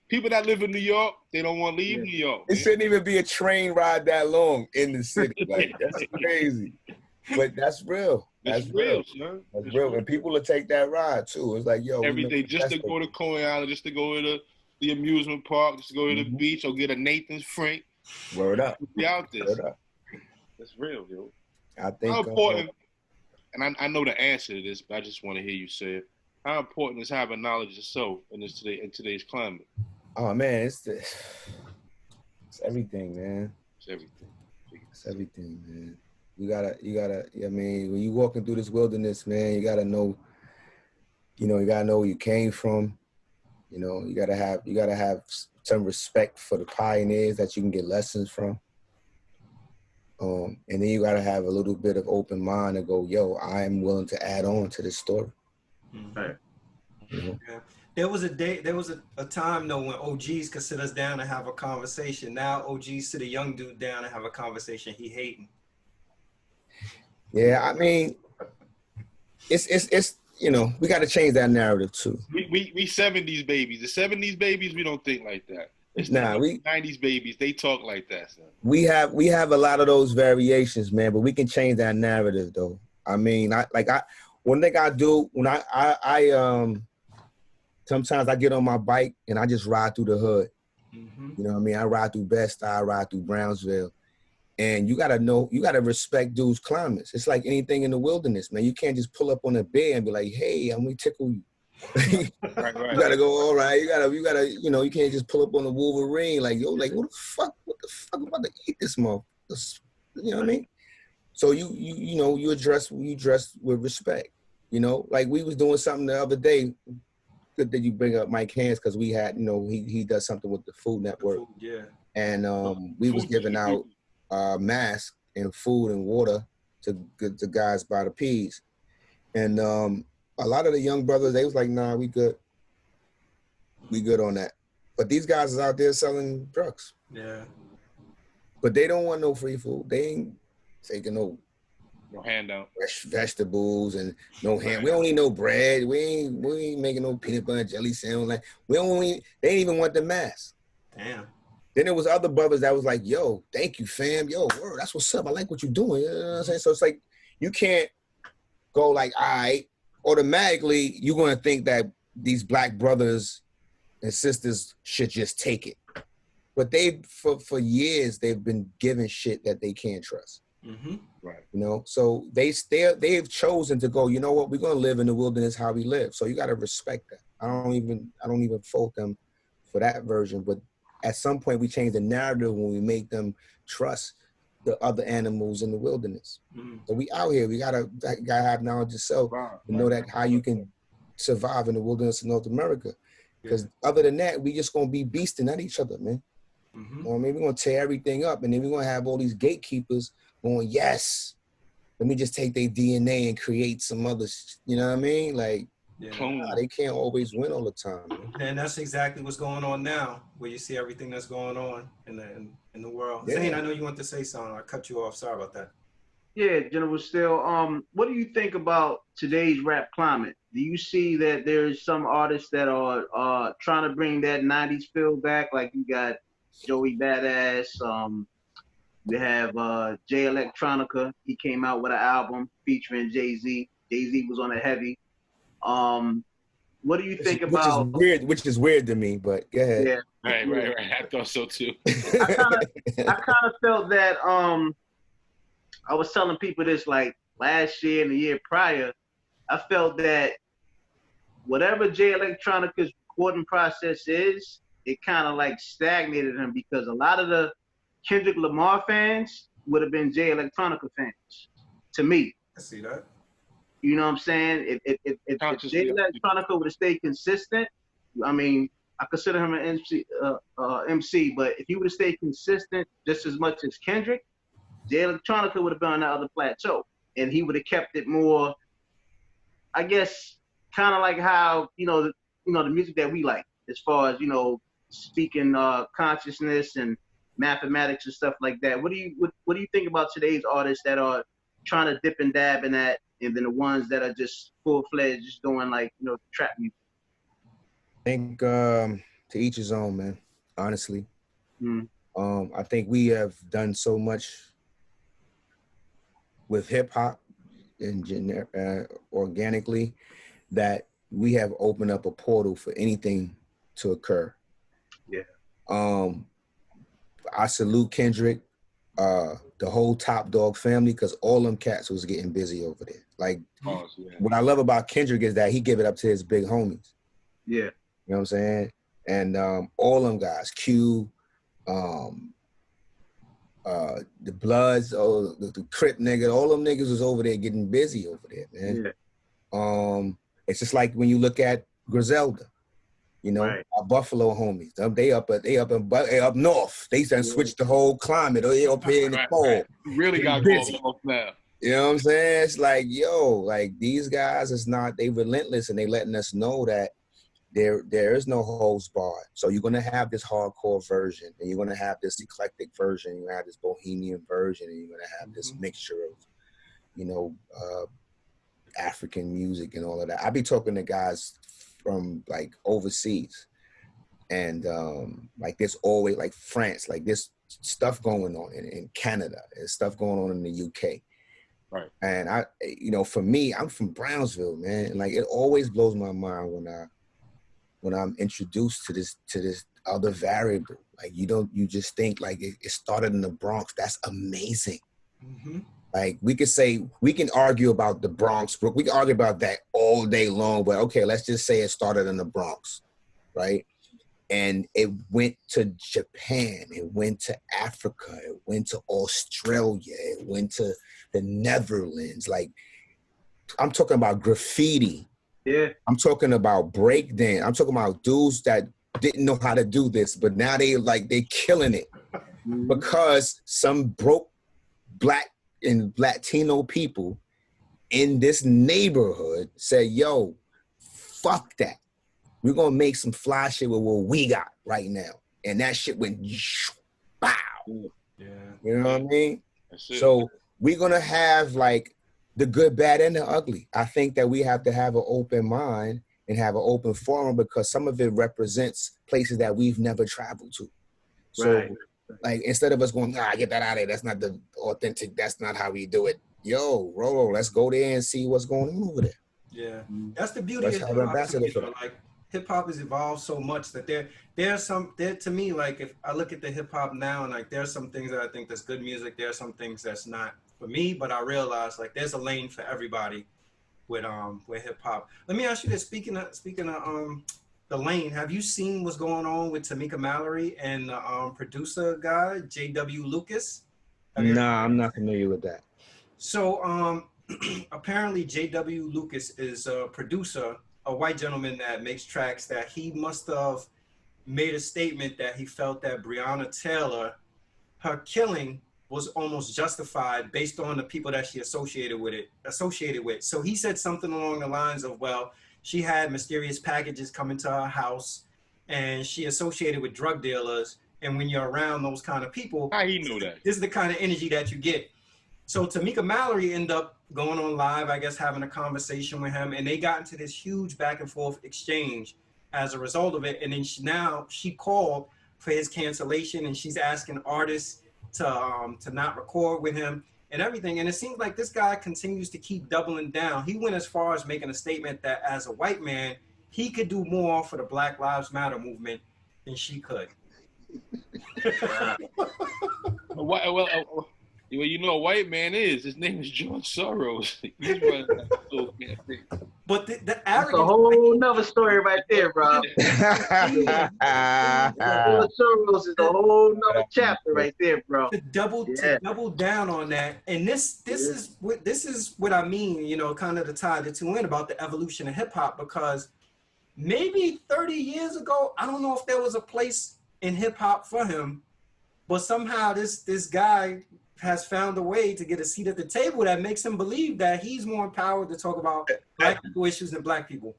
people that live in New York, they don't want to leave New York. It shouldn't even be a train ride that long in the city. Like, that's crazy. But that's real. That's real. Son. That's real. And people will take that ride too. It's like, yo, every day just to go to Coney Island, just to go to the amusement park, just to go to the beach, or get a Nathan's Frank. Word up. Be out there. Word up. That's real, yo. I think how important, and I know the answer to this, but I just want to hear you say it. How important is having knowledge of self in today's climate? Oh man, it's everything, man. It's everything. It's everything, man. You gotta. I mean, when you walking through this wilderness, man, you gotta know. You know, you gotta know where you came from. You know, you gotta have some respect for the pioneers that you can get lessons from. And then you gotta have a little bit of open mind and go, yo, I am willing to add on to this story. Right. You know? Yeah. There was a time though when OGs could sit us down and have a conversation. Now OGs sit a young dude down and have a conversation. He hating. Yeah, I mean, it's you know, we got to change that narrative too. We 70s babies. The 70s babies, we don't think like that. It's we 90s babies. They talk like that. Son. We have a lot of those variations, man. But we can change that narrative though. I mean, one thing I do when I sometimes I get on my bike and I just ride through the hood. You know what I mean? I ride through Bed-Stuy, I ride through Brownsville. And you gotta respect dudes' climates. It's like anything in the wilderness, man. You can't just pull up on a bear and be like, hey, I'm gonna tickle you. Right. You gotta go, all right, you gotta, you know, you can't just pull up on the Wolverine, like, yo, like, what the fuck I'm about to eat this motherfucker? You know what I mean? So you know, you dress with respect. You know, like we was doing something the other day. Good that you bring up Mike Hands, because we had, you know, he does something with the Food Network. Yeah. And we was giving out masks and food and water to guys by the P's. And a lot of the young brothers, they was like, nah, we good. We good on that. But these guys is out there selling drugs. Yeah. But they don't want no free food. They ain't taking no handout. Fresh vegetables and no hand. We don't need no bread. We ain't making no peanut butter jelly sandwich. Like they didn't even want the mask. Damn. Then there was other brothers that was like, yo, thank you, fam. Yo, word, that's what's up. I like what you're doing. You know what I'm saying? So it's like, you can't go like, all right, automatically you're going to think that these black brothers and sisters should just take it. But they for years they've been given shit that they can't trust. Mm-hmm. Right. You know, so they've chosen to go, you know what, we're gonna live in the wilderness how we live. So you gotta respect that. I don't even fault them for that version. But at some point we change the narrative when we make them trust the other animals in the wilderness. Mm-hmm. So we out here, we gotta have knowledge of self to know that how you can survive in the wilderness of North America. Because other than that, we just gonna be beasting at each other, man. Mm-hmm. You know what I mean? We're gonna tear everything up, and then we're gonna have all these gatekeepers going, yes, let me just take their DNA and create some other, you know what I mean? Like, they can't always win all the time, man. And that's exactly what's going on now, where you see everything that's going on in the world. Yeah. Zane, I know you want to say something. I cut you off. Sorry about that. Yeah, General Steele. What do you think about today's rap climate? Do you see that there's some artists that are trying to bring that '90s feel back? Like you got Joey Badass. We have Jay Electronica. He came out with an album featuring Jay-Z. Jay-Z was on a heavy. What do you think about? Which is weird to me, but go ahead. Yeah. Right. I thought so too. I kind of felt that. I was telling people this like last year and the year prior. I felt that whatever Jay Electronica's recording process is, it kind of like stagnated him because a lot of the Kendrick Lamar fans would have been Jay Electronica fans, to me. I see that. You know what I'm saying? If Jay Electronica would have stayed consistent, I mean, I consider him an MC, but if he would have stayed consistent just as much as Kendrick, Jay Electronica would have been on that other plateau, and he would have kept it more, I guess, kind of like how the music that we like, as far as speaking consciousness and mathematics and stuff like that. What do you think about today's artists that are trying to dip and dab in that, and then the ones that are just full-fledged, just doing like trap music? I think to each his own, man. Honestly, I think we have done so much with hip hop and organically that we have opened up a portal for anything to occur. Yeah. I salute Kendrick, the whole Top Dog family, because all them cats was getting busy over there. Like, what I love about Kendrick is that he give it up to his big homies. Yeah. You know what I'm saying? And all them guys, Q, the Bloods, the Crip nigga, all them niggas was over there getting busy over there, man. Yeah. It's just like when you look at Griselda, right. Our Buffalo homies, they up north. They done switched the whole climate. They up here in the cold. Right. Really got busy now. You know what I'm saying? It's like, like these guys is not, they relentless, and they letting us know that there is no holds barred. So you're gonna have this hardcore version, and you're gonna have this eclectic version, you're gonna have this bohemian version, and you're gonna have this mixture of, African music and all of that. I be talking to guys from like overseas, and like there's always like France, like this stuff going on in Canada, and stuff going on in the UK. Right. And I, for me, I'm from Brownsville, man. And like it always blows my mind when I'm introduced to this other variable. Like you just think like it started in the Bronx. That's amazing. Mm-hmm. Like we can argue about the Bronx, but we can argue about that all day long. But okay, let's just say it started in the Bronx, right? And it went to Japan, it went to Africa, it went to Australia, it went to the Netherlands. Like I'm talking about graffiti. Yeah. I'm talking about breakdance. I'm talking about dudes that didn't know how to do this, but now they killing it because some broke Black and Latino people in this neighborhood said, yo, fuck that. We're going to make some fly shit with what we got right now. And that shit went, bow. Yeah. You know what I mean? So we're going to have like the good, bad, and the ugly. I think that we have to have an open mind and have an open forum because some of it represents places that we've never traveled to. So right. Like instead of us going, get that out of there. That's not the authentic. That's not how we do it. Yo, Rolo, let's go there and see what's going on over there. Yeah, that's the beauty Let's of have hip-hop ambassador too, for that. like hip hop has evolved so much that there to me, like if I look at the hip hop now and like there's some things that I think that's good music, there's some things that's not for me, but I realize like there's a lane for everybody with hip hop. Let me ask you this: speaking of the lane, have you seen what's going on with Tamika Mallory and the producer guy J.W. Lucas? Nah, I'm not familiar with that. So apparently J.W. Lucas is a producer, a white gentleman that makes tracks, that he must have made a statement that he felt that Breonna Taylor, her killing was almost justified based on the people that she associated with. So he said something along the lines of, well, she had mysterious packages come into her house and she associated with drug dealers. And when you're around those kind of people, how he knew that? This is the kind of energy that you get. So Tamika Mallory ended up going on live, I guess, having a conversation with him, and they got into this huge back and forth exchange as a result of it. And then she called for his cancellation, and she's asking artists to not record with him and everything. And it seems like this guy continues to keep doubling down. He went as far as making a statement that as a white man, he could do more for the Black Lives Matter movement than she could. Well, you know, a white man is. His name is George Soros. He's running that whole campaign. But the That's arrogance, a whole nother story right there, bro. George Soros is a whole nother chapter right there, bro. to double down on that, and this is what I mean, you know, kind of to tie the two in about the evolution of hip hop, because maybe 30 years ago, I don't know if there was a place in hip hop for him, but somehow this guy has found a way to get a seat at the table that makes him believe that he's more empowered to talk about black people issues than black people.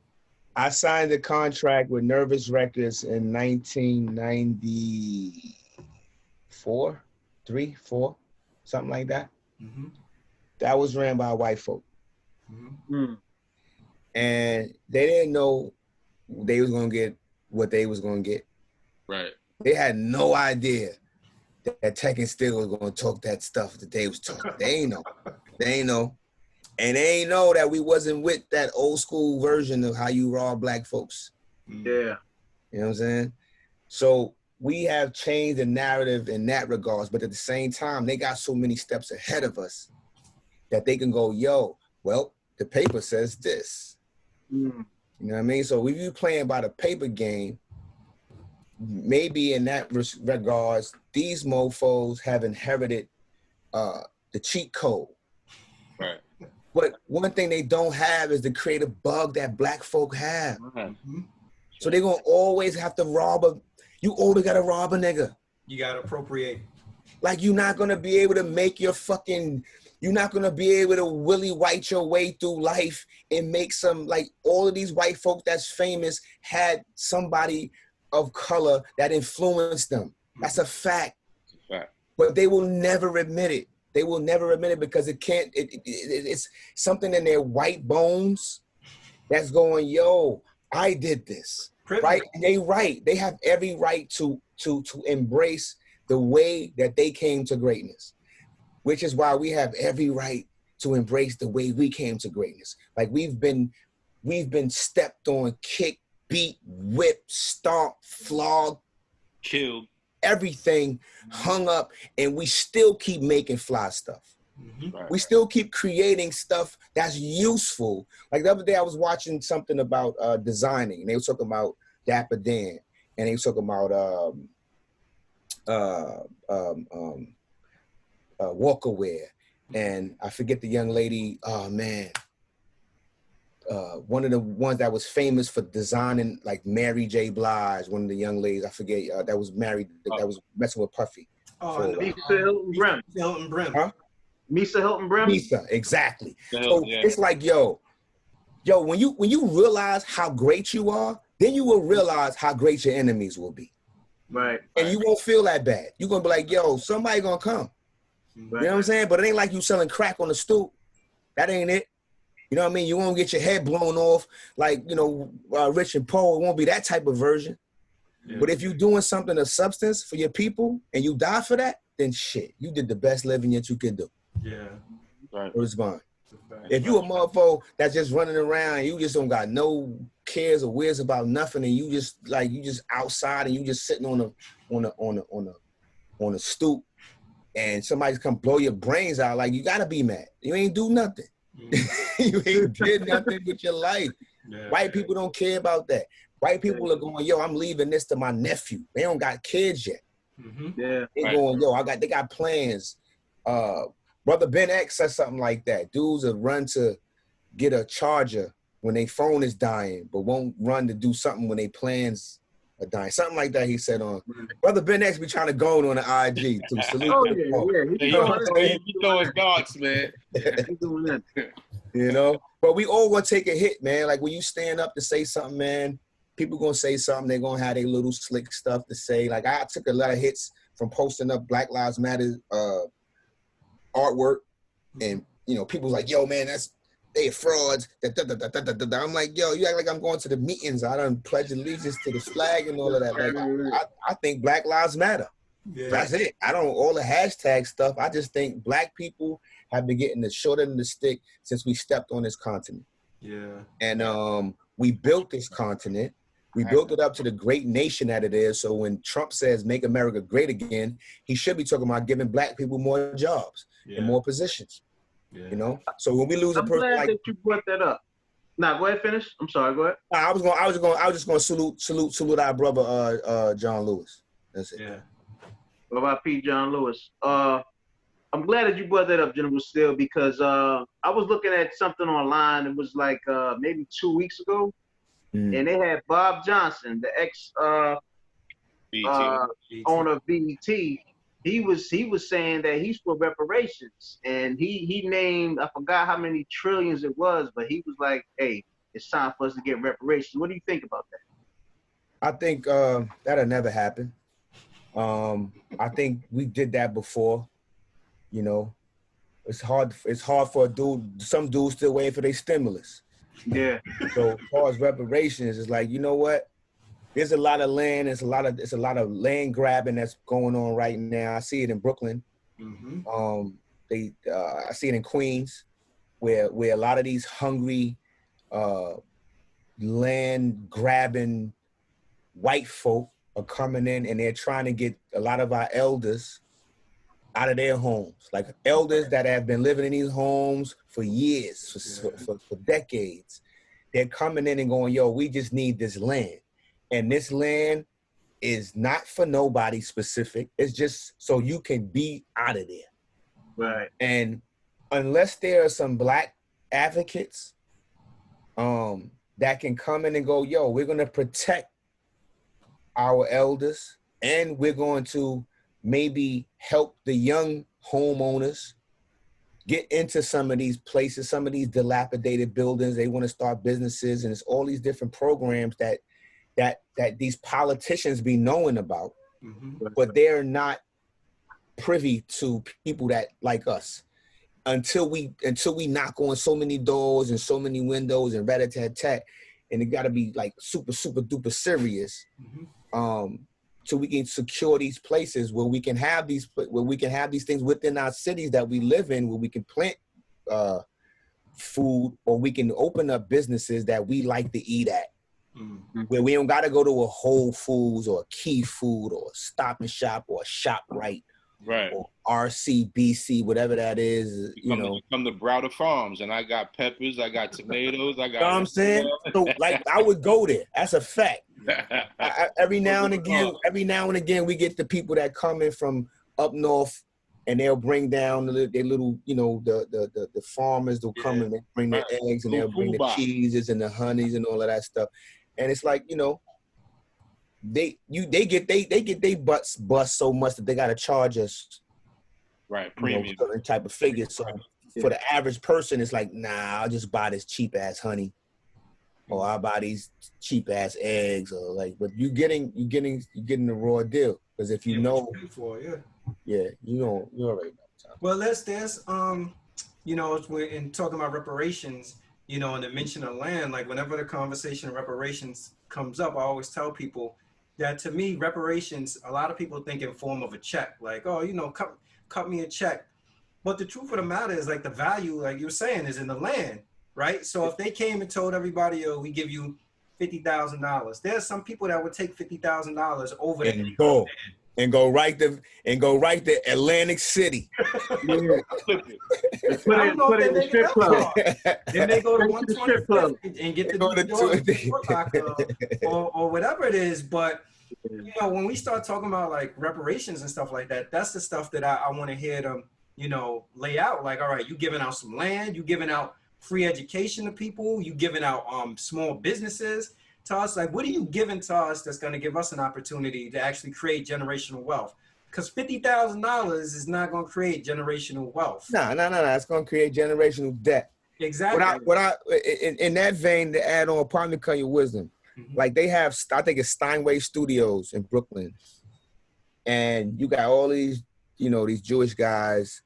I signed a contract with Nervous Records in 1994, 4, something like that. Mm-hmm. That was ran by white folk. Mm-hmm. And they didn't know they was gonna get what they was gonna get. Right. They had no idea that Tech and Steele was gonna talk that stuff that they was talking. They ain't know. And they ain't know that we wasn't with that old school version of how you raw black folks. Yeah. You know what I'm saying? So we have changed the narrative in that regards, but at the same time, they got so many steps ahead of us that they can go, yo, well, the paper says this. Mm. You know what I mean? So if you playing by the paper game, maybe in that regards, these mofos have inherited the cheat code. Right. But one thing they don't have is the creative bug that black folk have. Mm-hmm. So they're gonna always have to you always gotta rob a nigga. You gotta appropriate. Like you're not gonna be able to make you're not gonna be able to willy white your way through life and make some, like all of these white folk that's famous had somebody of color that influenced them. That's a fact. But they will never admit it. They will never admit it because it's something in their white bones that's going, yo, I did this. Privilege. Right? And they have every right to embrace the way that they came to greatness, which is why we have every right to embrace the way we came to greatness. Like we've been stepped on, kicked, beat, whipped, stomped, flogged, killed, everything hung up, and we still keep making fly stuff. Mm-hmm. Right. We still keep creating stuff that's useful. Like the other day I was watching something about designing, and they were talking about Dapper Dan, and they were talking about Walkerwear, and I forget the young lady, oh man, one of the ones that was famous for designing, like Mary J. Blige, one of the young ladies, I forget, that was married, that was messing with Puffy. Misa Hilton Brim. Huh? Misa Hilton Brim? Misa, exactly. So it's like, yo, when you realize how great you are, then you will realize how great your enemies will be. Right. And you won't feel that bad. You're gonna be like, yo, somebody gonna come. Right. You know what I'm saying? But it ain't like you selling crack on the stoop. That ain't it. You know what I mean? You won't get your head blown off like, you know, Rich and Poe. It won't be that type of version. Yeah. But if you're doing something of substance for your people and you die for that, then shit, you did the best living that you could do. Yeah. Right. Respond. If you a motherfucker that's just running around, you just don't got no cares or worries about nothing, and you just outside and you just sitting on a stoop, and somebody's come blow your brains out, like, you gotta be mad. You ain't do nothing. You ain't did nothing with your life. Yeah. White people don't care about that. White people are going, yo, I'm leaving this to my nephew. They don't got kids yet. Yeah. They going, yo, they got plans. Brother Ben X said something like that. Dudes will run to get a charger when their phone is dying, but won't run to do something when their plans are dying. Something like that he said on. Brother Ben X be trying to go on the IG to salute. Oh, yeah. He throwing darts, man. He's doing that. You know? But we all gonna take a hit, man. Like, when you stand up to say something, man, people gonna say something. They're gonna have their little slick stuff to say. Like, I took a lot of hits from posting up Black Lives Matter artwork, and you know, people's like, yo, man, they frauds. I'm like, yo, you act like I'm going to the meetings. I done pledge allegiance to the flag and all of that. Like, I think Black Lives Matter. Yeah. That's it. I don't all the hashtag stuff. I just think black people have been getting the short end of the stick since we stepped on this continent. Yeah. And we built this continent. We built it up to the great nation that it is. So when Trump says make America great again, he should be talking about giving black people more jobs and more positions. Yeah. You know? So when we lose a person, I'm glad that you brought that up. Now go ahead, finish. I'm sorry, go ahead. I was just gonna salute our brother John Lewis. That's it. Yeah. What about P. John Lewis? I'm glad that you brought that up, General Steele, because I was looking at something online. It was like maybe 2 weeks ago, and they had Bob Johnson, the ex owner of BET. He was saying that he's for reparations, and he named, I forgot how many trillions it was, but he was like, hey, it's time for us to get reparations. What do you think about that? I think that'll never happen. I think we did that before. You know, it's hard for a dude. Some dudes still waiting for their stimulus. Yeah. So as far as reparations, it's like, you know what? There's a lot of land. It's a lot of land grabbing that's going on right now. I see it in Brooklyn. I see it in Queens, where a lot of these hungry, land grabbing white folk are coming in, and they're trying to get a lot of our elders out of their homes, like elders that have been living in these homes for years, for decades. They're coming in and going, yo, we just need this land. And this land is not for nobody specific. It's just so you can be out of there. Right. And unless there are some black advocates that can come in and go, yo, we're going to protect our elders, and we're going to maybe help the young homeowners get into some of these places, some of these dilapidated buildings. They want to start businesses, and it's all these different programs that these politicians be knowing about, but they're not privy to people that like us. Until we knock on so many doors and so many windows and rat-a-tat-tat, and it got to be like super duper serious. So we can secure these places where we can have these things within our cities that we live in, where we can plant food, or we can open up businesses that we like to eat at, where we don't got to go to a Whole Foods or a Key Food or a Stop and Shop or a ShopRite, right, or RCBC, whatever that is. You come to Browder Farms, and I got peppers, I got tomatoes, I got. You know what I'm saying? So, like, I would go there. That's a fact. Every now and again, we get the people that come in from up north, and they'll bring down their little, the farmers. They'll come and they bring their eggs, and they'll bring the cheeses and the honeys and all of that stuff. And it's like, they get they butts bust so much that they got to charge us, right, premium, certain type of figure. So for the average person, it's like, nah, I'll just buy this cheap ass honey, or I'll buy these cheap ass eggs, or like. But you're getting the raw deal, because if you know, you already know. Well, there's we're in talking about reparations, and the mention of land. Like, whenever the conversation of reparations comes up, I always tell people that, to me, reparations, a lot of people think in form of a check, like, oh, cut me a check, But the truth of the matter is, like, the value, like you were saying, is in the land, right? So if they came and told everybody, "Oh, we give you $50,000," there's some people that would take $50,000 over the And go right to Atlantic City. Yeah. Flip it. And put I it don't know if in they the make it strip that club. far. They may go to Straight to the strip club. 125th and get the Go to New York 250. Foot Locker or whatever it is. But you know, when we start talking about like reparations and stuff like that, that's the stuff that I want to hear them, you know, lay out. Like, all right, you giving out some land, you giving out free education to people, you giving out small businesses to us. Like, what are you giving to us that's going to give us an opportunity to actually create generational wealth? Because $50,000 is not going to create generational wealth. No. It's gonna create generational debt. Exactly. In that vein, to add on, pardon me, cut your wisdom. Like they have, I think it's Steinway Studios in Brooklyn, and you got all these, you know, these Jewish guys,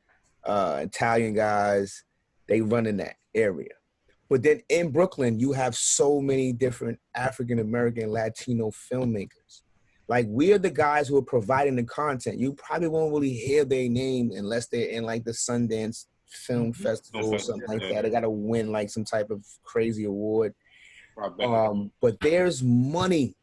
Italian guys, they run in that area. But then in Brooklyn, you have so many different African American, Latino filmmakers. Like, we're the guys who are providing the content. You probably won't really hear their name unless they're in like the Sundance Film Festival or something like that. They got to win like some type of crazy award. But there's money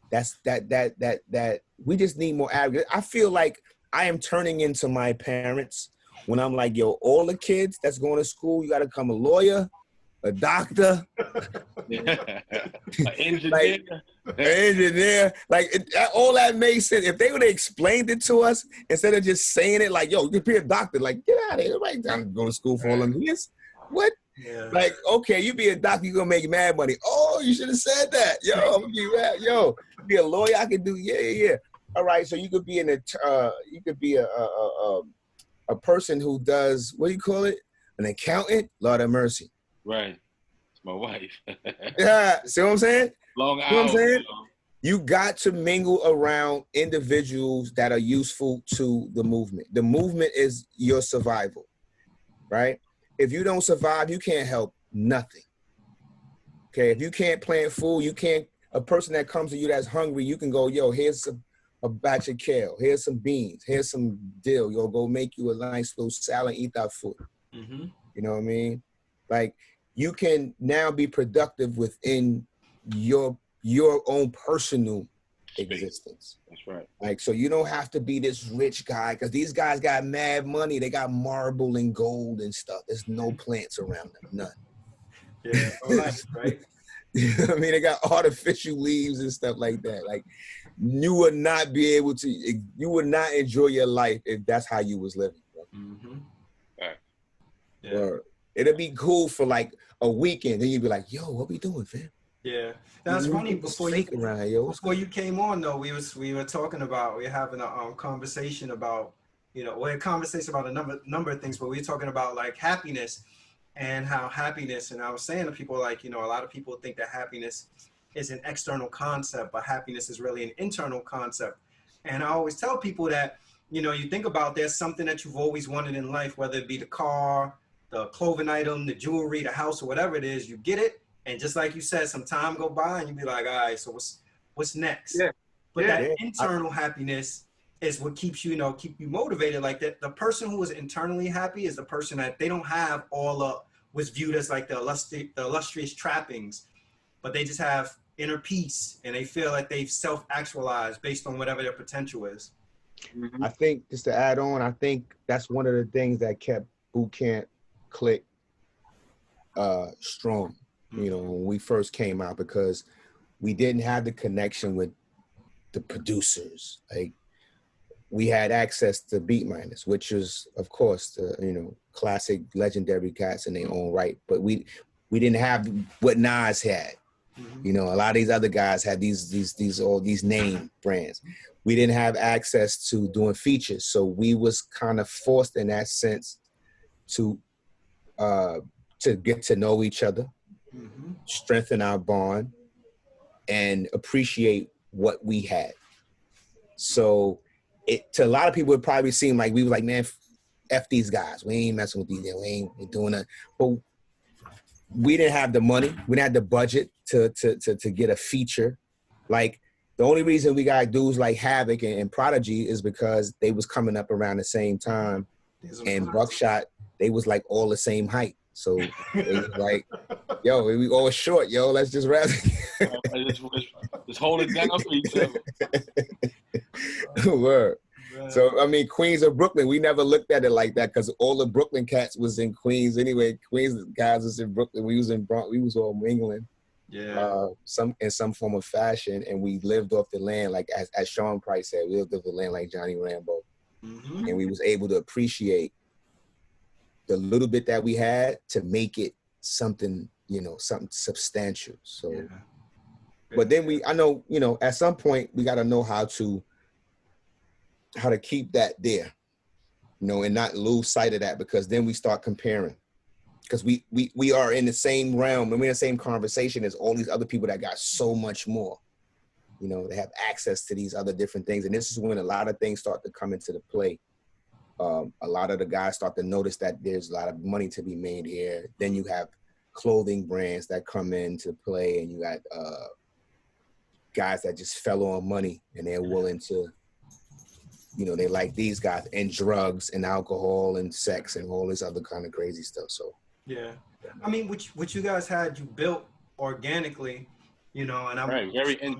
that we just need more advocates. I feel like I am turning into my parents when I'm like, yo, all the kids that's going to school, you got to become a lawyer, a doctor, An engineer. like, an engineer. Like, all that makes sense. If they would have explained it to us instead of just saying it like, yo, you could be a doctor. Like, get out of here. Nobody going to school for all them years. What? Yeah. Like, okay, you be a doctor, you're gonna make mad money. Oh, you should have said that. Yo, I'm gonna be mad. Yo, be a lawyer, I can do, yeah. All right, so you could be you could be a person who does, what do you call it? An accountant? Lord have mercy. Right. It's my wife. Yeah, see what I'm saying? Long hours. You know what I'm saying? You got to mingle around individuals that are useful to the movement. The movement is your survival, right? If you don't survive, you can't help nothing. Okay, if you can't plant food, you can't, a person that comes to you that's hungry, you can go, yo, here's a batch of kale, here's some beans, here's some dill, yo, go make you a nice little salad, eat that food. You know what I mean? Like, you can now be productive within your own personal existence. That's right. Like, so you don't have to be this rich guy, because these guys got mad money. They got marble and gold and stuff. There's no plants around them, none. Yeah, right? You know what I mean? They got artificial leaves and stuff like that. Like, you would not enjoy your life if that's how you was living. Right. Yeah. Or it'd be cool for like a weekend, then you'd be like, yo, what we doing, fam? Yeah, that's funny. Before you came on, though, we were talking about, we were having a conversation about, you know, a conversation about a number of things, but we were talking about like happiness and how happiness, and I was saying to people, like, you know, a lot of people think that happiness is an external concept, but happiness is really an internal concept. And I always tell people that, you know, you think about, there's something that you've always wanted in life, whether it be the car, the clothing item, the jewelry, the house, or whatever it is, you get it. And just like you said, some time go by and you be like, all right, so what's next? Yeah. But that internal happiness is what keeps you, you know, keep you motivated. Like that, the person who is internally happy is the person that they don't have all of what's viewed as like the illustrious trappings, but they just have inner peace and they feel like they've self-actualized based on whatever their potential is. I think, just to add on, I think that's one of the things that kept Boot Camp Click strong, you know, when we first came out, because we didn't have the connection with the producers. Like, we had access to Beat Miners, which is, of course, the, you know, classic legendary cats in their own right, but we didn't have what Nas had. You know, a lot of these other guys had these name brands. We didn't have access to doing features, so we was kind of forced in that sense to get to know each other, strengthen our bond, and appreciate what we had. So to a lot of people, it probably seemed like we were like, man, F these guys. We ain't messing with these guys. We ain't doing that. But we didn't have the money. We didn't have the budget to get a feature. Like, the only reason we got dudes like Havoc and Prodigy is because they was coming up around the same time and Buckshot, they was like all the same height. So it was like, yo, we all short, yo, let's just rap. Just hold it down for each other. Word. So, I mean, Queens or Brooklyn, we never looked at it like that because all the Brooklyn cats was in Queens anyway. Queens guys was in Brooklyn. We was in Bronx. We was all mingling. Yeah. In some form of fashion, and we lived off the land, like as Sean Price said, we lived off the land like Johnny Rambo. Mm-hmm. And we was able to appreciate the little bit that we had to make it something, you know, something substantial. So, but then I know, you know, at some point we got to know how to keep that there, you know, and not lose sight of that, because then we start comparing, because we are in the same realm and we're in the same conversation as all these other people that got so much more. You know, they have access to these other different things. And this is when a lot of things start to come into the play. A lot of the guys start to notice that there's a lot of money to be made here. Then you have clothing brands that come into play, and you got guys that just fell on money and they're willing to, you know, they like these guys, and drugs and alcohol and sex and all this other kind of crazy stuff. So yeah, I mean, what you guys had, you built organically, you know, and I'm right,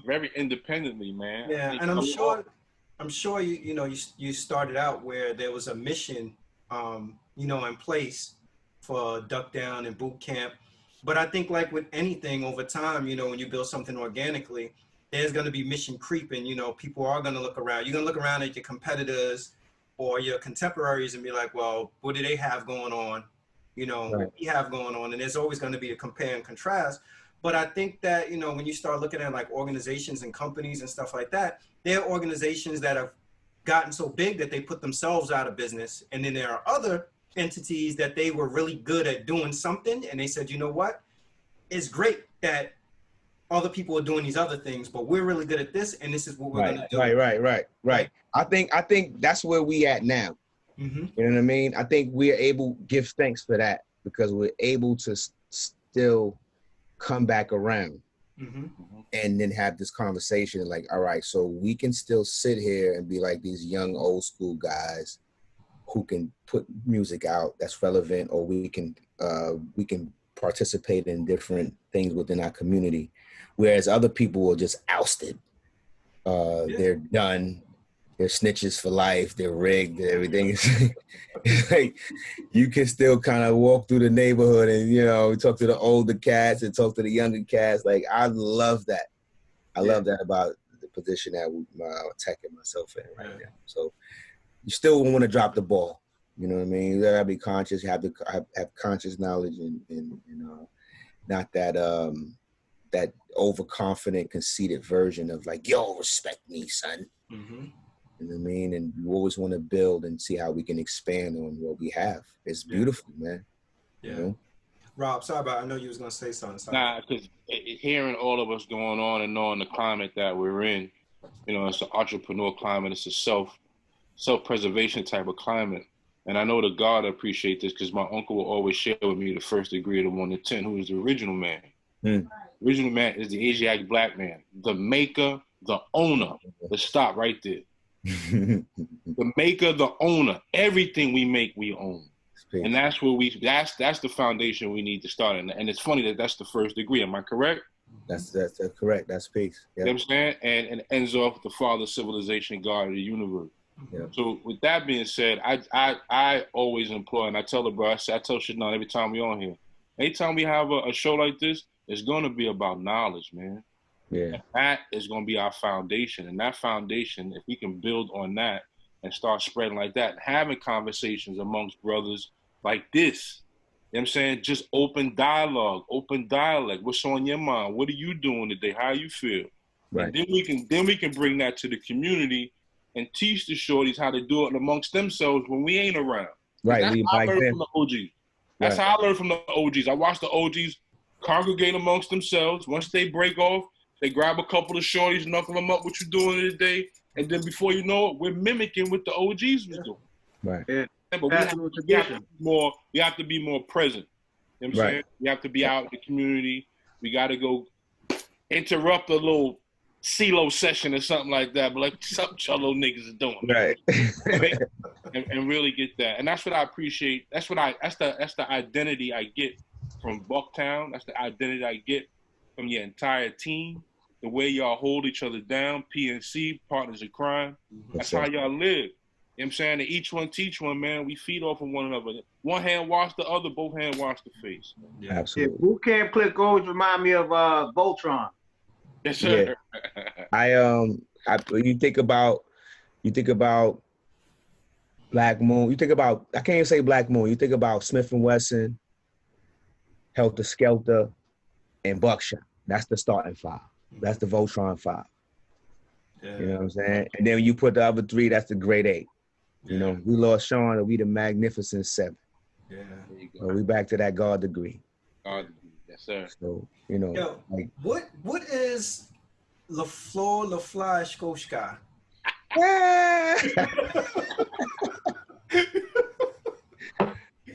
very independently, man. Yeah, and I'm sure you started out where there was a mission, you know, in place for Duck Down and boot camp. But I think, like with anything over time, you know, when you build something organically, there's going to be mission creeping. You know, people are going to look around. You're going to look around at your competitors or your contemporaries and be like, well, what do they have going on? You know, what we have going on. And there's always going to be a compare and contrast. But I think that, you know, when you start looking at like organizations and companies and stuff like that, there are organizations that have gotten so big that they put themselves out of business. And then there are other entities that they were really good at doing something. And they said, you know what? It's great that other people are doing these other things, but we're really good at this. And this is what we're going to do. Right. I think that's where we at now. Mm-hmm. You know what I mean? I think we're able to give thanks for that, because we're able to still come back around. Mm-hmm. And then have this conversation like, all right, so we can still sit here and be like these young old school guys who can put music out that's relevant, or we can participate in different things within our community, whereas other people are just ousted. They're done. They're snitches for life. They're rigged. Everything. It's like you can still kind of walk through the neighborhood and, you know, talk to the older cats and talk to the younger cats. Like, I love that. I love that about the position that I'm attacking myself in right now. So you still want to drop the ball. You know what I mean? You gotta be conscious. You have to have conscious knowledge and you know, not that that overconfident, conceited version of like, yo, respect me, son. Mm-hmm. You know what I mean? And you always want to build and see how we can expand on what we have. It's beautiful, man. Yeah. You know? Rob, sorry about, I know you was going to say something. Sorry. Nah, because hearing all of us going on and knowing the climate that we're in, you know, it's an entrepreneur climate. It's a self-preservation type of climate. And I know the God appreciate this, because my uncle will always share with me the first degree of the 1 to 10, who is the original man. The original man is the Asiatic black man, the maker, the owner. Let's stop right there. The maker, the owner, everything we make, we own. And that's where that's the foundation we need to start. And it's funny that that's the first degree. Am I correct? That's correct. That's peace. You know what I'm saying? And it ends off the father, civilization, God of the universe. Yeah. So with that being said, I always employ, and I tell the bro, I tell Shadon every time we on here, anytime we have a show like this, it's going to be about knowledge, man. Yeah. And that is going to be our foundation. And that foundation, if we can build on that and start spreading like that, having conversations amongst brothers like this, you know what I'm saying? Just open dialogue, open dialect. What's on your mind? What are you doing today? How you feel? Right. And then we can bring that to the community and teach the shorties how to do it amongst themselves when we ain't around. Right. That's how I learned from the OGs. That's how I learned from the OGs. I watched the OGs congregate amongst themselves. Once they break off, they grab a couple of shorties, knuckle them up, what you doing today, and then before you know it, we're mimicking what the OGs was doing. Right. Yeah. But we have to be more present. You know what I'm saying? We have to be out in the community. We got to go interrupt a little CeeLo session or something like that, but like something y'all little niggas is doing. Right. and really get that. And that's what I appreciate. That's the identity I get from Bucktown. That's the identity I get from your entire team. The way y'all hold each other down, PNC, partners in crime. That's how y'all live. You know what I'm saying? And each one teach one, man. We feed off of one another. One hand wash the other, both hands wash the face. Yeah. Absolutely. Yeah, boot camp click always remind me of Voltron. Yes, sir. Yeah. You think about Black Moon. You think about, I can't even say Black Moon. You think about Smith & Wesson, Helter Skelter, and Buckshot. That's the starting five. That's the Voltron five. Yeah. You know what I'm saying? And then when you put the other three, that's the Great Eight. You know, we lost Sean, and we the Magnificent Seven. Yeah. There you So go. we back to that God degree. Yes, sir. So, you know, Yo, like what is LaFleur LaFly Skoshka?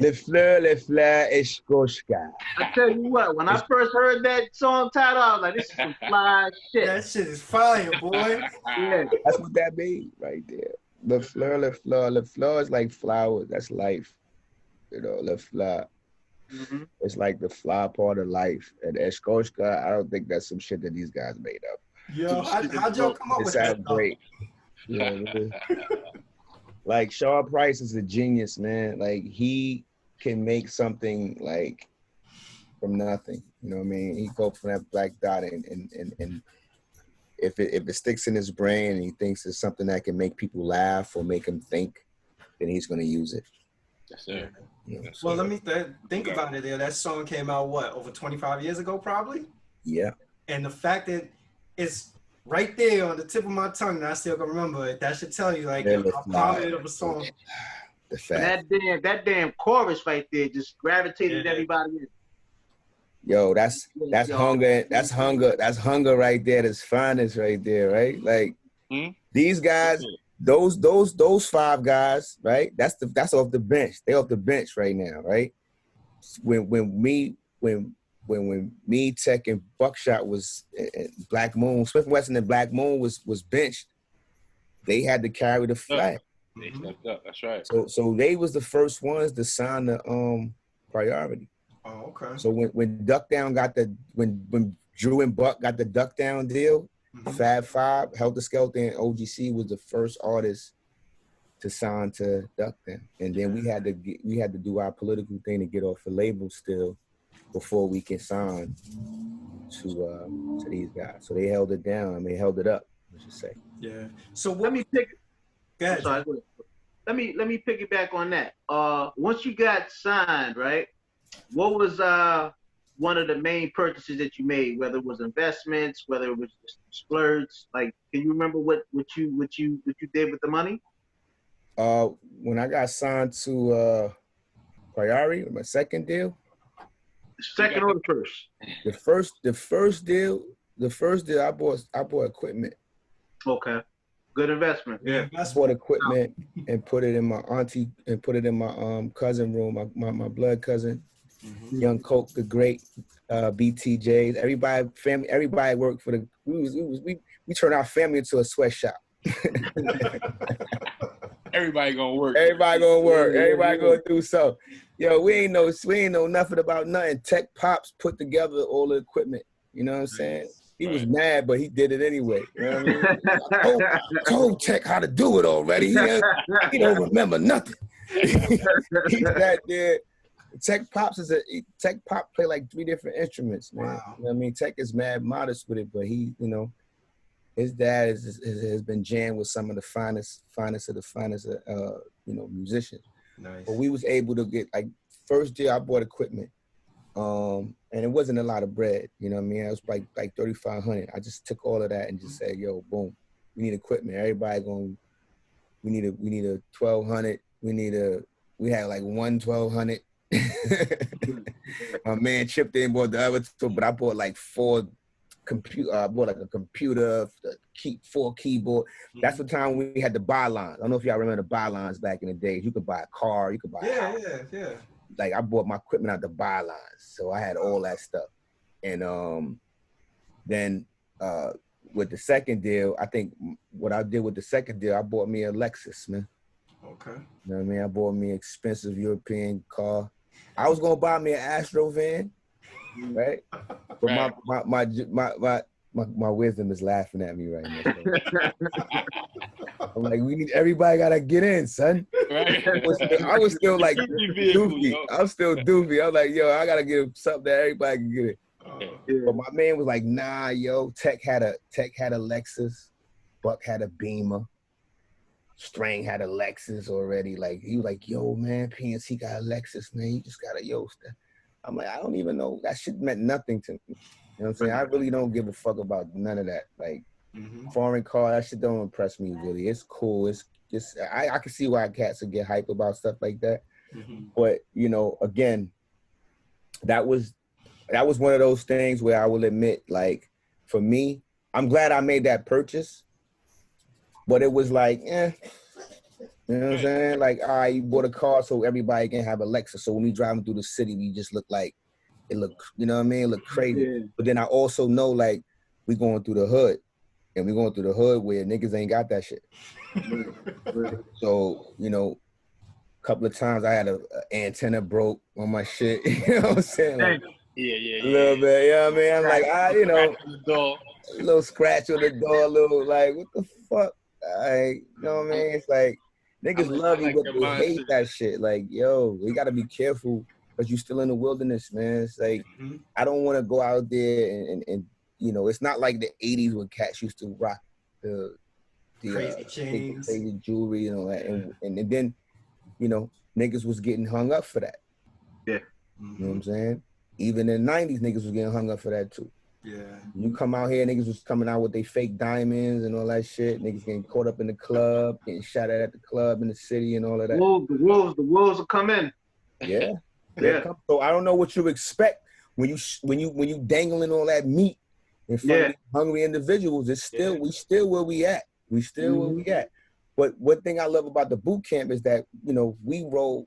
Le fleur est Skoshka. I tell you what, when I first heard that song title, I was like, this is some fly shit. That shit is fire, boy. Yeah. That's what that means right there. Le fleur is like flowers. That's life. You know, le fleur. Mm-hmm. It's like the fly part of life. And Eskoshka, I don't think that's some shit that these guys made up. Yo, how'd y'all come up It with that sounds stuff? great. You know what I mean? Like Shaw Price is a genius, man. Like he can make something like from nothing. You know what I mean? He go from that black dot and if it sticks in his brain and he thinks it's something that can make people laugh or make him think, then he's gonna use it. Yes, sir. You know? Yes, Well, sir. let me think about it there. That song came out, what, over 25 years ago, probably? Yeah. And the fact that it's right there on the tip of my tongue and I still can remember it, that should tell you, like, Yeah, how prominent of a song. The And fact. that damn chorus right there just gravitated everybody in. Yo, that's Yo. hunger. That's hunger right there. That's finest right there, right? Like these guys, those five guys, right? That's off the bench. They off the bench right now, right? When me, Tech, and Buckshot was Black Moon, Smith & Wesson and Black Moon was benched. They had to carry the flag. They stepped up. That's right. So they was the first ones to sign the priority. Oh, okay. So when Duck Down got when Drew and Buck got the Duck Down deal, Fab Five, Helter Skelter, and OGC was the first artist to sign to Duck Down, and then we had to do our political thing to get off the label still before we can sign to these guys. So they held it down. I mean, held it up, I should say. Yeah. So Let me pick. Go ahead. I'm sorry, go ahead. Let me piggyback on that. Once you got signed, right? What was one of the main purchases that you made? Whether it was investments, whether it was just splurges. Like, can you remember what you did with the money? When I got signed to Priority, my second deal. Second or the first? The first deal I bought equipment. Okay. Good investment. Yeah. I bought equipment and put it in my auntie and put it in my cousin room, my blood cousin, Young Coke, the great BTJs. Everybody worked for the. We turned our family into a sweatshop. Everybody gonna work. Everybody gonna work. Everybody gonna do something. Yo, we ain't know nothing about nothing. Tech Pops put together all the equipment. You know what I'm saying? He was mad, but he did it anyway. You know what I mean? I told Tech how to do it already. He don't remember nothing. He sat there. Tech Pop play like 3 different instruments, man. Wow. You know what I mean? Tech is mad modest with it, but he, you know, his dad has been jammed with some of the finest of the finest, you know, musicians. Nice. But we was able to get, like, first year I bought equipment, and it wasn't a lot of bread. You know what I mean? It was like $3,500. I just took all of that and just said, yo, boom, we need equipment. Everybody we need a 1,200. We had like 1,200. My man chipped in, bought the other 2, but I bought like 4 computer. I bought like a computer, 4 keyboard. That's the time when we had the buy lines. I don't know if y'all remember the buy lines back in the days. You could buy a car, you could buy a house. Yeah. Like I bought my equipment out the buy lines, so I had all that stuff. And then with the second deal, I think what I did with the second deal, I bought me a Lexus, man. Okay. You know what I mean? I bought me an expensive European car. I was gonna buy me an Astro van, right? But my wisdom is laughing at me right now. I'm like, everybody gotta get in, son. Right. I was still like vehicle, doofy. yo. I'm still doofy. I was like, yo, I gotta give something that everybody can get it. But my man was like, nah, yo. Tech had a Lexus. Buck had a Beamer. Strang had a Lexus already. Like, he was like, yo, man, PNC got a Lexus, man. You just got a Yoast. I'm like, I don't even know. That shit meant nothing to me. You know what I'm saying? I really don't give a fuck about none of that. Like, foreign car, that shit don't impress me really. It's cool. It's just, I can see why cats would get hype about stuff like that. But, you know, again, that was one of those things where I will admit, like, for me, I'm glad I made that purchase. But it was like, you know what I'm saying? Like, all right, you bought a car so everybody can have a Lexus. So when we driving through the city, we just look like, you know what I mean? It look crazy. Yeah. But then I also know, like, we going through the hood. And we going through the hood where niggas ain't got that shit. So, you know, a couple of times I had an antenna broke on my shit. You know what I'm saying? Like, yeah. A little bit, you know what I mean? I'm like, you know, a little scratch on the door, a little, like, what the fuck? Like, you know what I mean? It's like, niggas love you, but they hate that shit. Like, yo, we gotta be careful because you're still in the wilderness, man. It's like, I don't want to go out there and you know, it's not like the 80s when cats used to rock the crazy chains, crazy jewelry and all that. And then, you know, niggas was getting hung up for that. Yeah. You know what I'm saying? Even in the 90s, niggas was getting hung up for that too. Yeah. You come out here, niggas was coming out with their fake diamonds and all that shit. Niggas getting caught up in the club, getting shot at the club in the city and all of that. The wolves will come in. Yeah. So I don't know what you expect when you dangling all that meat in front of these hungry individuals. It's still we still where we at. We still where we at. But one thing I love about the boot camp is that, you know, we roll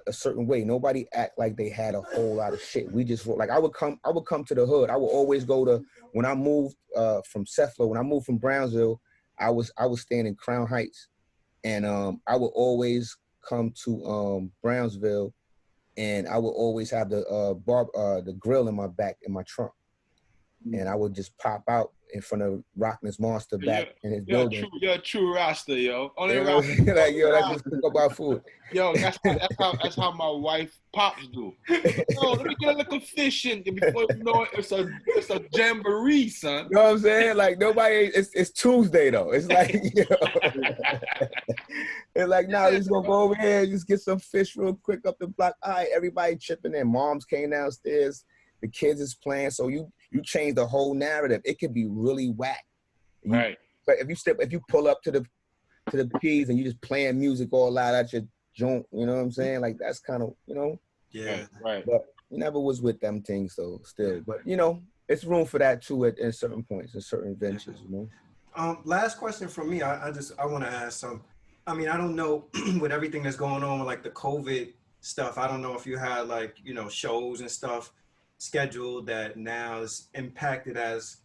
a certain way. Nobody act like they had a whole lot of shit. We just like I would come to the hood. I would always go to when I moved from Ceflo, when I moved from Brownsville, I was staying in Crown Heights, and I would always come to Brownsville, and I would always have the grill in my back in my trunk, and I would just pop out in front of Rockman's Monster back in his building. You're a true Rasta, yo. Only you know, Rasta. Like, yo, let's just cook up our food. Yo, that's how my wife pops do. Yo, let me get a little fish in before you know it. It's a jamboree, son. You know what I'm saying? Like nobody. It's Tuesday though. It's like, you know, it's like, nah, just gonna go over here, just get some fish real quick up the block. All right, everybody chipping in. Moms came downstairs. The kids is playing. So you change the whole narrative. It could be really whack. Right. But if you pull up to the P's and you just playing music all loud at your joint, you know what I'm saying? Like that's kind of, you know. Yeah. Right. But you never was with them things though, still. But you know, it's room for that too at certain points, in certain ventures, you know. Last question from me. I want to ask some. I mean, I don't know with everything that's going on with like the COVID stuff. I don't know if you had like, you know, shows and stuff scheduled that now is impacted as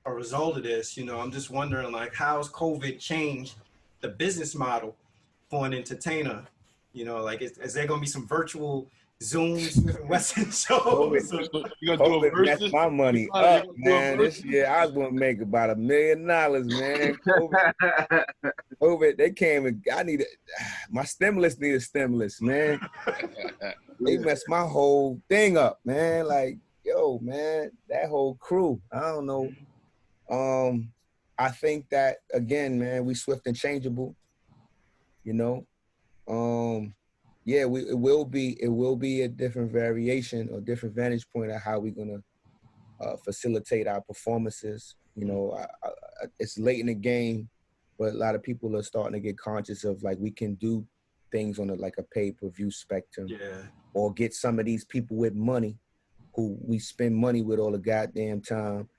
a result of this. You know, I'm just wondering like how's COVID changed the business model for an entertainer? You know, like is there gonna be some virtual Zooms, Western shows? COVID messed my money up, man. This year I was gonna make about $1 million, man. COVID, they came and my stimulus needed stimulus, man. They messed my whole thing up, man. Like, yo, man, that whole crew. I don't know. I think that again, man, we swift and changeable. You know, yeah, it will be a different variation or different vantage point of how we're gonna facilitate our performances. You know, it's late in the game, but a lot of people are starting to get conscious of like we can do things on a pay-per-view spectrum, or get some of these people with money who we spend money with all the goddamn time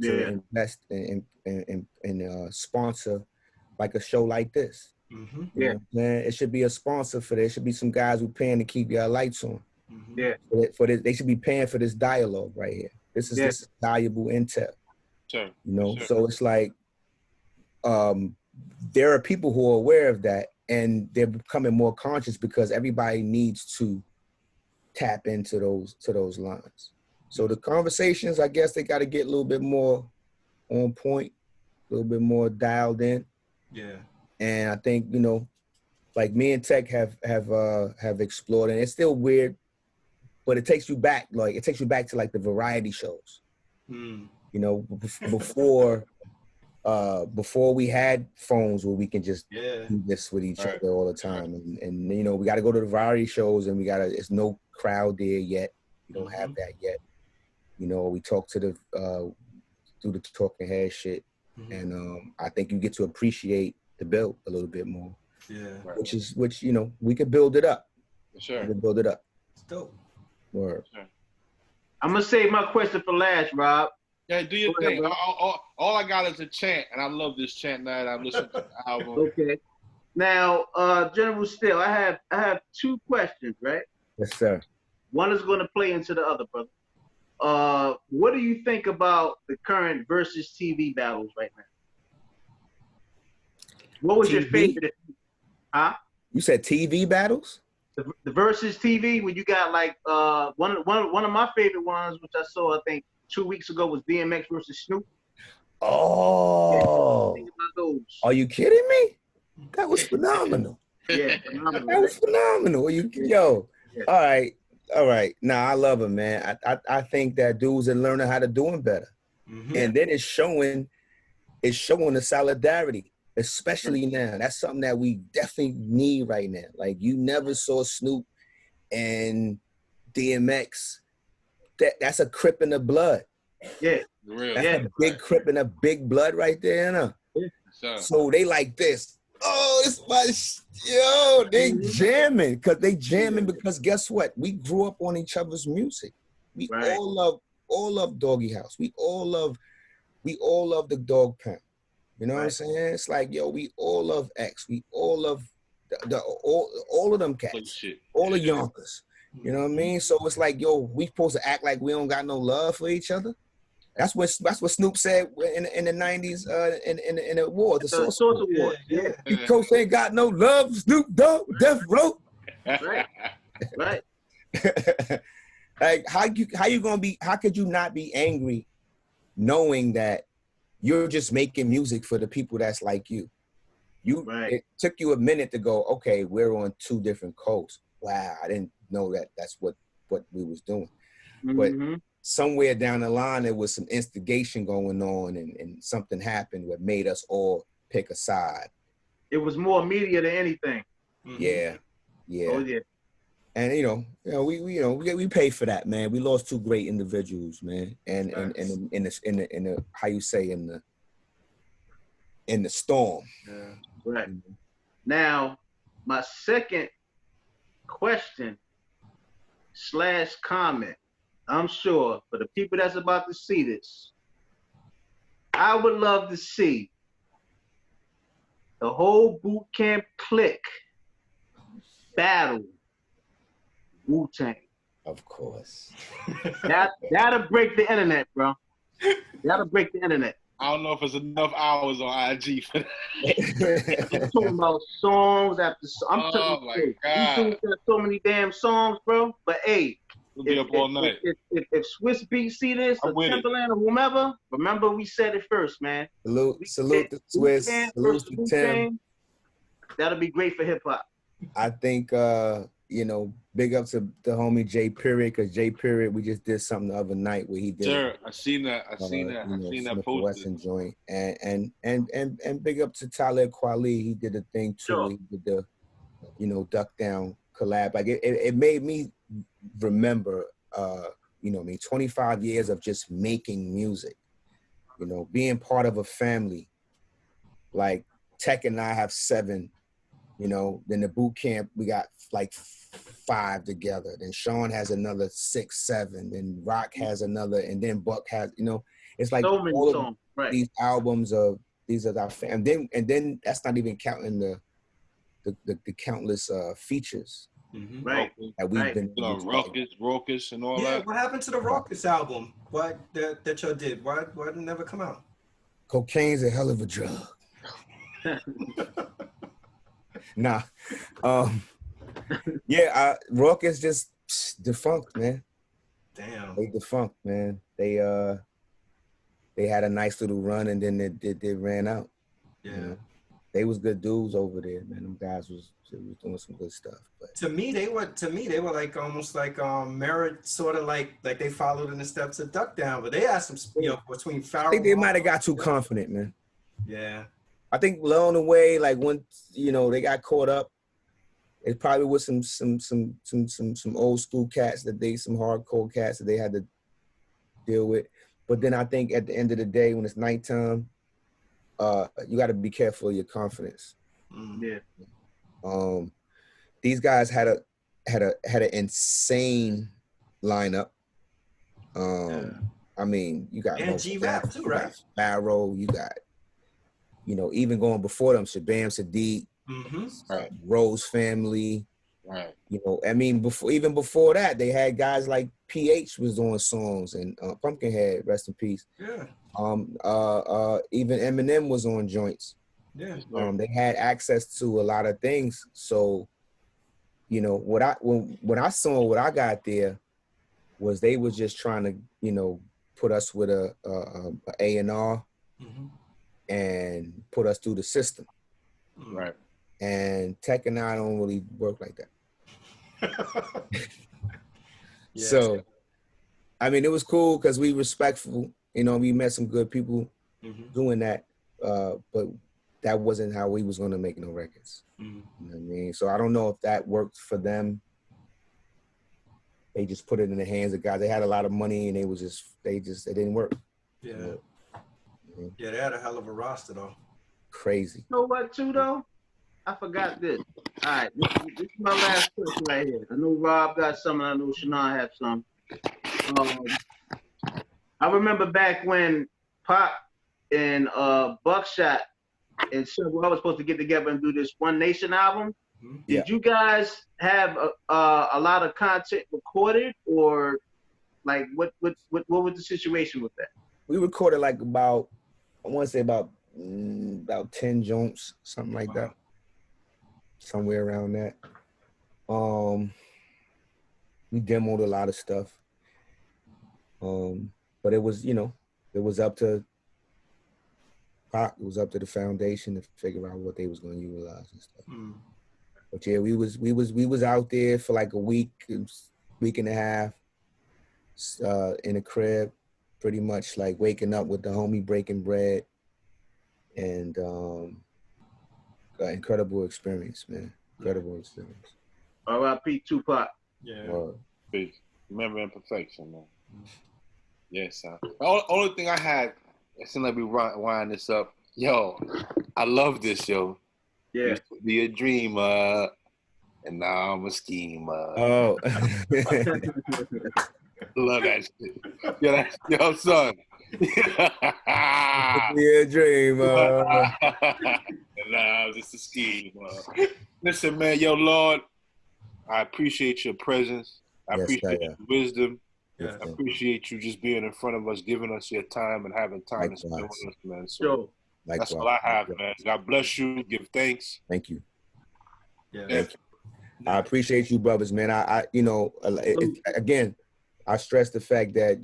to invest and sponsor like a show like this. Mm-hmm. You know, man, it should be a sponsor for this. It should be some guys who paying to keep your lights on. Mm-hmm. For this, they should be paying for this dialogue right here. This is valuable intel. Sure. You know, Sure. so it's like there are people who are aware of that, and they're becoming more conscious because everybody needs to tap into those lines. So the conversations, I guess, they got to get a little bit more on point, a little bit more dialed in. Yeah. And I think, you know, like me and Tech have explored, and it's still weird, but it takes you back. Like it takes you back to like the variety shows. Mm. You know, before we had phones where we can just do this with each other all the time. And you know, we got to go to the variety shows, and it's no crowd there yet. We don't have that yet. You know, we talk to through the talking head shit. And I think you get to appreciate the build a little bit more. Yeah. Which, you know, we could build it up. Sure. We can build it up. It's dope. Word. Sure. I'm gonna save my question for last, Rob. Yeah, do your Go ahead, thing. bro. All I got is a chant, and I love this chant now that I've listened to the album. Okay. Now, General Steele, I have two questions, right? Yes, sir. One is going to play into the other, brother. What do you think about the current versus TV battles right now? What was your TV? favorite? Huh? You said TV battles? The versus TV, when you got like one of my favorite ones, which I saw I think 2 weeks ago, was DMX versus Snoop. Oh, Think about those. Are you kidding me? That was phenomenal. Yeah, phenomenal, That was phenomenal. Yo, Yeah. all right. Nah, I love him, man. I think that dudes are learning how to do him better, and then it's showing the solidarity, especially now. That's something that we definitely need right now. Like you never saw Snoop and DMX. That's a Crip in the blood. Yeah. That's a big Crip and a big blood right there, huh? So they like this. Oh, it's my they jamming because guess what? We grew up on each other's music. We all love Doggy House. We all love the Dog Pound. You know what I'm saying? It's like, yo, we all love X. We all love all of them cats. All the Yonkers. You know what I mean? So it's like, yo, we supposed to act like we don't got no love for each other. That's what Snoop said in the 90s in the war, the Source War. Yeah. He Coach ain't got no love, Snoop Dogg, Death Row. Right. Like how could you not be angry knowing that you're just making music for the people that's like you? It took you a minute to go, okay, we're on two different coasts. Wow, I didn't know that's what we was doing. But somewhere down the line, there was some instigation going on, and something happened that made us all pick a side. It was more media than anything. Yeah. Oh yeah. And we pay for that, man. We lost two great individuals, man. And in the how you say in the storm. Yeah. Right. Now, my second question / comment, I'm sure for the people that's about to see this, I would love to see the whole boot camp clique battle Wu-Tang. Of course. That'll break the internet, bro. That'll break the internet. I don't know if it's enough hours on IG for that. I'm talking about songs after songs. Oh my God. Got so many damn songs, bro. But hey, We'll be up all night. if Swiss Beat see this, or Timberland, or whomever, remember we said it first, man. Salute to Swiss. Salute to Tim. That'll be great for hip hop. I think big up to the homie J Period, because J Period, we just did something the other night where he did. Sure, I seen that. I seen that post. Western joint, and big up to Talib Kweli. He did a thing too. Sure. He did the Duck Down collab. Like it made me remember 25 years of just making music. Being part of a family. Like Tech and I have 7. Then the boot camp, we got like 5 together. Then Sean has another 6, 7. Then Rock has another, and then Buck has, it's like so many all songs, of these albums of these are our fam. And then that's not even counting the countless features Right. that we've Right. been You know, raucous, and all Yeah, that. what happened to the Raucous album? What that y'all did? Why did it never come out? Cocaine's a hell of a drug. Nah. Yeah, Raucous just defunct, man. Damn. They defunct, man. They had a nice little run and then they ran out. Yeah. You know? They was good dudes over there, man. Them guys was doing some good stuff. But To me, they were like almost like Merit, sort of like they followed in the steps of Duck Down, but they had some, you know, between Farrell. I think they might have got too confident, man. Yeah. I think along the way, like when they got caught up, it probably was some old school cats some hardcore cats that they had to deal with. But then I think at the end of the day, when it's nighttime, you got to be careful of your confidence. Yeah. These guys had an insane lineup. I mean, you got and G-Rap too, right? Sparrow, you got even going before them, Shabam Sadiq, Right. Rose Family. Right. I mean, before that, they had guys like PH was doing songs and Pumpkinhead, rest in peace. Yeah. Even Eminem was on joints. Yeah. They had access to a lot of things. So, when I saw what I got there was they was just trying to, put us with a A&R and put us through the system. Right. And Tech and I don't really work like that. Yeah. So, I mean, it was cool because we respectful. We met some good people doing that, but that wasn't how we was gonna make no records. You know what I mean? So I don't know if that worked for them. They just put it in the hands of guys. They had a lot of money, and it didn't work. Yeah. Yeah, they had a hell of a roster though. Crazy. You know what, too, though? I forgot this. All right, this is my last question right here. I know Rob got some, and I know Shannon have some. I remember back when Pop and Buckshot and several others supposed to get together and do this One Nation album. Yeah. Did you guys have a lot of content recorded, or like what was the situation with that? We recorded like about 10 joints, something like that. Somewhere around that. We demoed a lot of stuff. But it was, it was up to Pac, it was up to the foundation to figure out what they was going to utilize and stuff. But yeah, we was out there for like a week and a half, in a crib, pretty much like waking up with the homie breaking bread, and incredible experience, man. Incredible experience. R.I.P. Tupac. Yeah. Peace. Remember imperfection, man. Yes, sir. The only thing I had, as soon as we wind this up, yo, I love this, yo. Yeah. Used to be a dreamer, and now I'm a schemer. Oh. Love that shit. Yo, son. Be a dreamer. Nah, just a schemer. Listen, man, yo, Lord, I appreciate your presence. I appreciate your wisdom. Yeah. I appreciate you just being in front of us, giving us your time and having time to spend with us, man. So that's all I have, man. God bless you. Give thanks. Thank you. Yeah. Thank you. I appreciate you, brothers, man. Again, I stress the fact that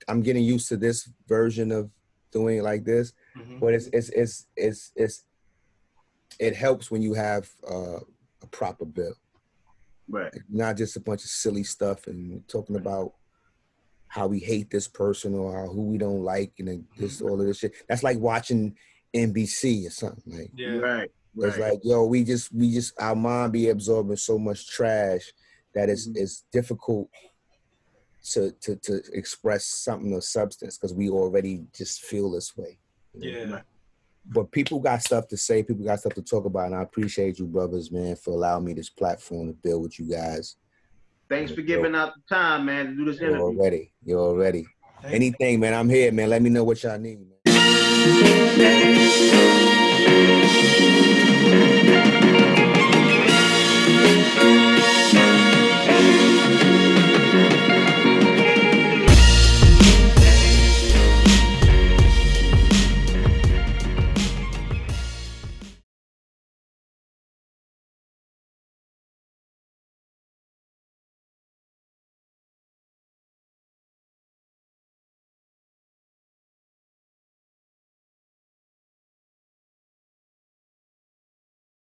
I'm getting used to this version of doing it like this, but it helps when you have a proper bill. Right. Not just a bunch of silly stuff and talking about how we hate this person or who we don't like and all of this shit. That's like watching NBC or something. Like, Yeah. Right. it's like, yo, we just our mind be absorbing so much trash that it's difficult to express something of substance because we already just feel this way. Yeah. But people got stuff to say, people got stuff to talk about, and I appreciate you, brothers, man, for allowing me this platform to build with you guys. Thanks for giving out the time, man, to do this interview. You're already. Anything, man, I'm here, man. Let me know what y'all need, man.